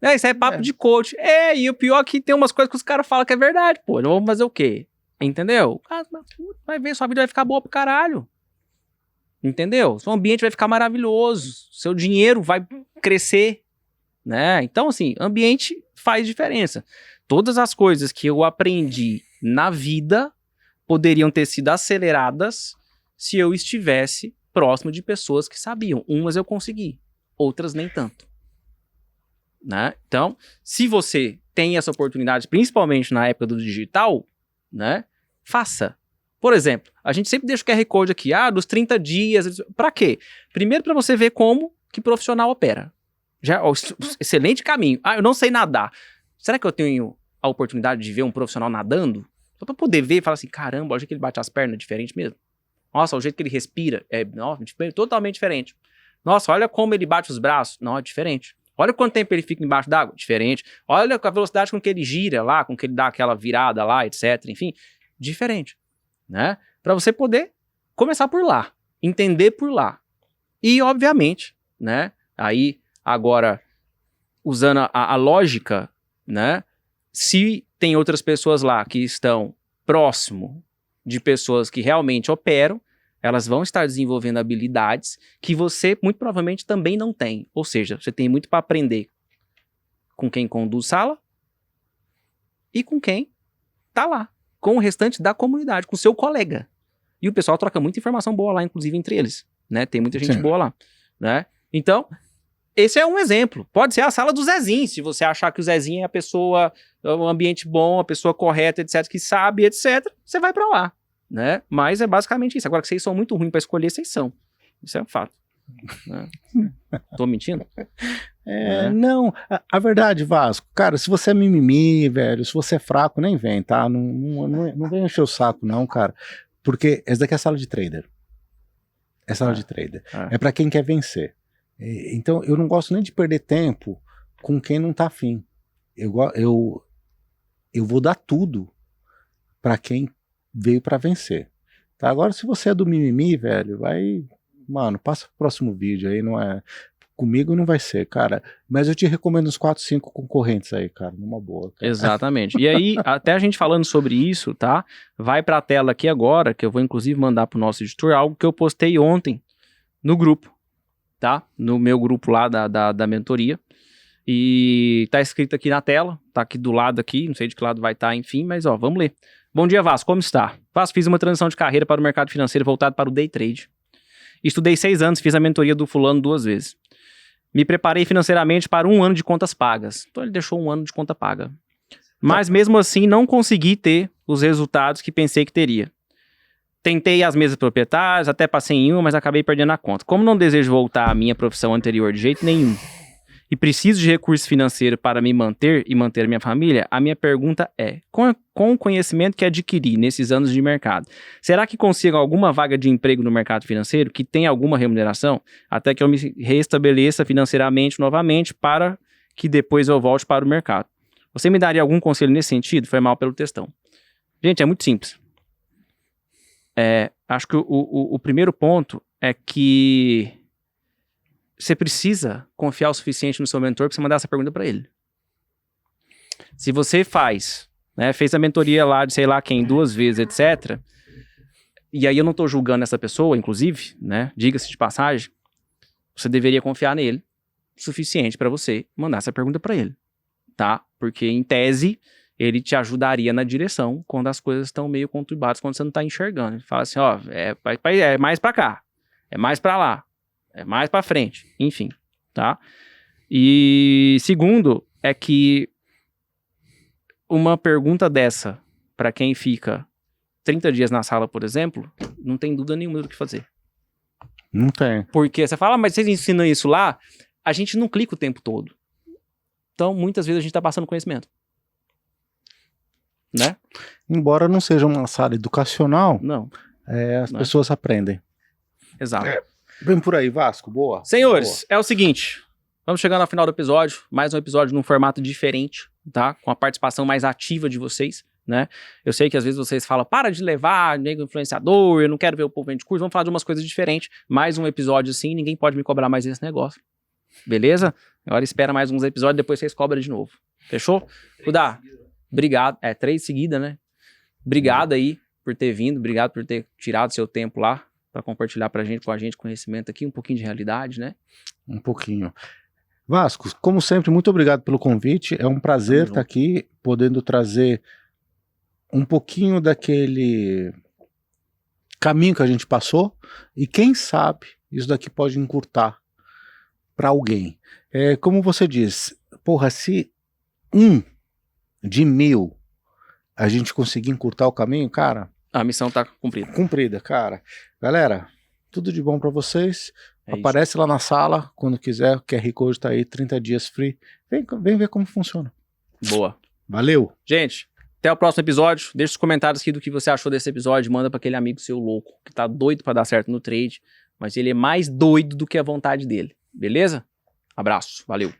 [SPEAKER 1] Isso é papo de coach. E o pior é que tem umas coisas que os caras falam que é verdade, pô. Não vamos fazer o quê? Entendeu? Vai ver, sua vida vai ficar boa pro caralho. Entendeu? Seu ambiente vai ficar maravilhoso. Seu dinheiro vai crescer. Né? Então, assim, ambiente faz diferença. Todas as coisas que eu aprendi na vida poderiam ter sido aceleradas se eu estivesse próximo de pessoas que sabiam. Umas eu consegui, outras nem tanto. Né? Então, se você tem essa oportunidade, principalmente na época do digital, né, faça. Por exemplo, a gente sempre deixa o QR Code aqui, dos 30 dias. Pra quê? Primeiro, para você ver como que profissional opera. Excelente caminho. Eu não sei nadar. Será que eu tenho a oportunidade de ver um profissional nadando? Só pra poder ver e falar assim, caramba, o jeito que ele bate as pernas é diferente mesmo. Nossa, o jeito que ele respira é totalmente diferente. Nossa, olha como ele bate os braços. Não, é diferente. Olha quanto tempo ele fica embaixo d'água. Diferente. Olha a velocidade com que ele gira lá, com que ele dá aquela virada lá, etc. Enfim, diferente. Né? Pra você poder começar por lá. Entender por lá. E, obviamente, né? Aí, agora, usando a lógica, né? Se tem outras pessoas lá que estão próximo de pessoas que realmente operam, elas vão estar desenvolvendo habilidades que você, muito provavelmente, também não tem. Ou seja, você tem muito para aprender com quem conduz sala e com quem tá lá, com o restante da comunidade, com o seu colega. E o pessoal troca muita informação boa lá, inclusive entre eles, né? Tem muita gente boa lá, né? Então, esse é um exemplo. Pode ser a sala do Zezinho, se você achar que o Zezinho é a pessoa, um ambiente bom, a pessoa correta, etc, que sabe, etc, você vai pra lá, né? Mas é basicamente isso. Agora que vocês são muito ruins pra escolher, vocês são. Isso é um fato. Né? Tô mentindo?
[SPEAKER 2] Não, a verdade, Vasco, cara, se você é mimimi, velho, se você é fraco, nem vem, tá? Não vem encher o saco, não, cara. Porque essa daqui é sala de trader. É sala de trader. É pra quem quer vencer. Então, eu não gosto nem de perder tempo com quem não tá afim. Eu vou dar tudo pra quem veio pra vencer. Tá? Agora, se você é do mimimi, velho, vai... Mano, passa pro próximo vídeo aí, não é... Comigo não vai ser, cara. Mas eu te recomendo uns 4, 5 concorrentes aí, cara, numa boa. Cara.
[SPEAKER 1] Exatamente. E aí, até a gente falando sobre isso, tá? Vai pra tela aqui agora, que eu vou inclusive mandar pro nosso editor, algo que eu postei ontem no grupo, tá? No meu grupo lá da mentoria. E tá escrito aqui na tela, tá aqui do lado aqui, não sei de que lado vai estar, enfim, mas ó, vamos ler. Bom dia, Vasco, como está? Vasco, fiz uma transição de carreira para o mercado financeiro voltado para o day trade. Estudei 6 anos, fiz a mentoria do fulano 2 vezes. Me preparei financeiramente para 1 ano de contas pagas. Então ele deixou 1 ano de conta paga. Mas mesmo assim não consegui ter os resultados que pensei que teria. Tentei as mesas proprietárias, até passei em uma, mas acabei perdendo a conta. Como não desejo voltar à minha profissão anterior de jeito nenhum, e preciso de recurso financeiro para me manter e manter minha família, a minha pergunta é, com o conhecimento que adquiri nesses anos de mercado, será que consigo alguma vaga de emprego no mercado financeiro que tenha alguma remuneração, até que eu me restabeleça financeiramente novamente para que depois eu volte para o mercado? Você me daria algum conselho nesse sentido? Foi mal pelo textão. Gente, é muito simples. Acho que o primeiro ponto é que você precisa confiar o suficiente no seu mentor para você mandar essa pergunta para ele. Se você fez a mentoria lá de sei lá quem 2 vezes, etc. E aí eu não estou julgando essa pessoa, inclusive, né? Diga-se de passagem, você deveria confiar nele o suficiente para você mandar essa pergunta para ele, tá? Porque em tese ele te ajudaria na direção quando as coisas estão meio conturbadas, quando você não está enxergando. Ele fala assim, ó, é mais para cá, é mais para lá. É mais pra frente, enfim, tá? E segundo é que uma pergunta dessa, pra quem fica 30 dias na sala, por exemplo, não tem dúvida nenhuma do que fazer.
[SPEAKER 2] Não tem.
[SPEAKER 1] Porque você fala, mas vocês ensinam isso lá? A gente não clica o tempo todo. Então, muitas vezes a gente tá passando conhecimento. Né?
[SPEAKER 2] Embora não seja uma sala educacional,
[SPEAKER 1] não.
[SPEAKER 2] As pessoas aprendem.
[SPEAKER 1] Exato.
[SPEAKER 2] Vem por aí, Vasco, boa.
[SPEAKER 1] Senhores, é o seguinte, vamos chegando ao final do episódio, mais um episódio num formato diferente, tá? Com a participação mais ativa de vocês, né? Eu sei que às vezes vocês falam, para de levar nego influenciador, eu não quero ver o povo vende curso, vamos falar de umas coisas diferentes. Mais um episódio assim, ninguém pode me cobrar mais esse negócio. Beleza? Agora espera mais uns episódios, depois vocês cobram de novo. Fechou? Kudá, obrigado. 3 seguidas, né? Obrigado aí por ter vindo, obrigado por ter tirado seu tempo lá para compartilhar com a gente conhecimento aqui, um pouquinho de realidade, né? Um pouquinho.
[SPEAKER 2] Vasco, como sempre, muito obrigado pelo convite. É um prazer estar aqui, podendo trazer um pouquinho daquele caminho que a gente passou e quem sabe isso daqui pode encurtar para alguém. Como você diz, porra, se 1 de 1000 a gente conseguir encurtar o caminho, cara...
[SPEAKER 1] A missão tá cumprida.
[SPEAKER 2] Cumprida, cara. Galera, tudo de bom pra vocês. Aparece isso lá na sala, quando quiser. O QR Code tá aí, 30 dias free. Vem ver como funciona.
[SPEAKER 1] Boa.
[SPEAKER 2] Valeu.
[SPEAKER 1] Gente, Até o próximo episódio. Deixa os comentários aqui do que você achou desse episódio. Manda pra aquele amigo seu louco, que tá doido pra dar certo no trade, mas ele é mais doido do que a vontade dele. Beleza? Abraço. Valeu.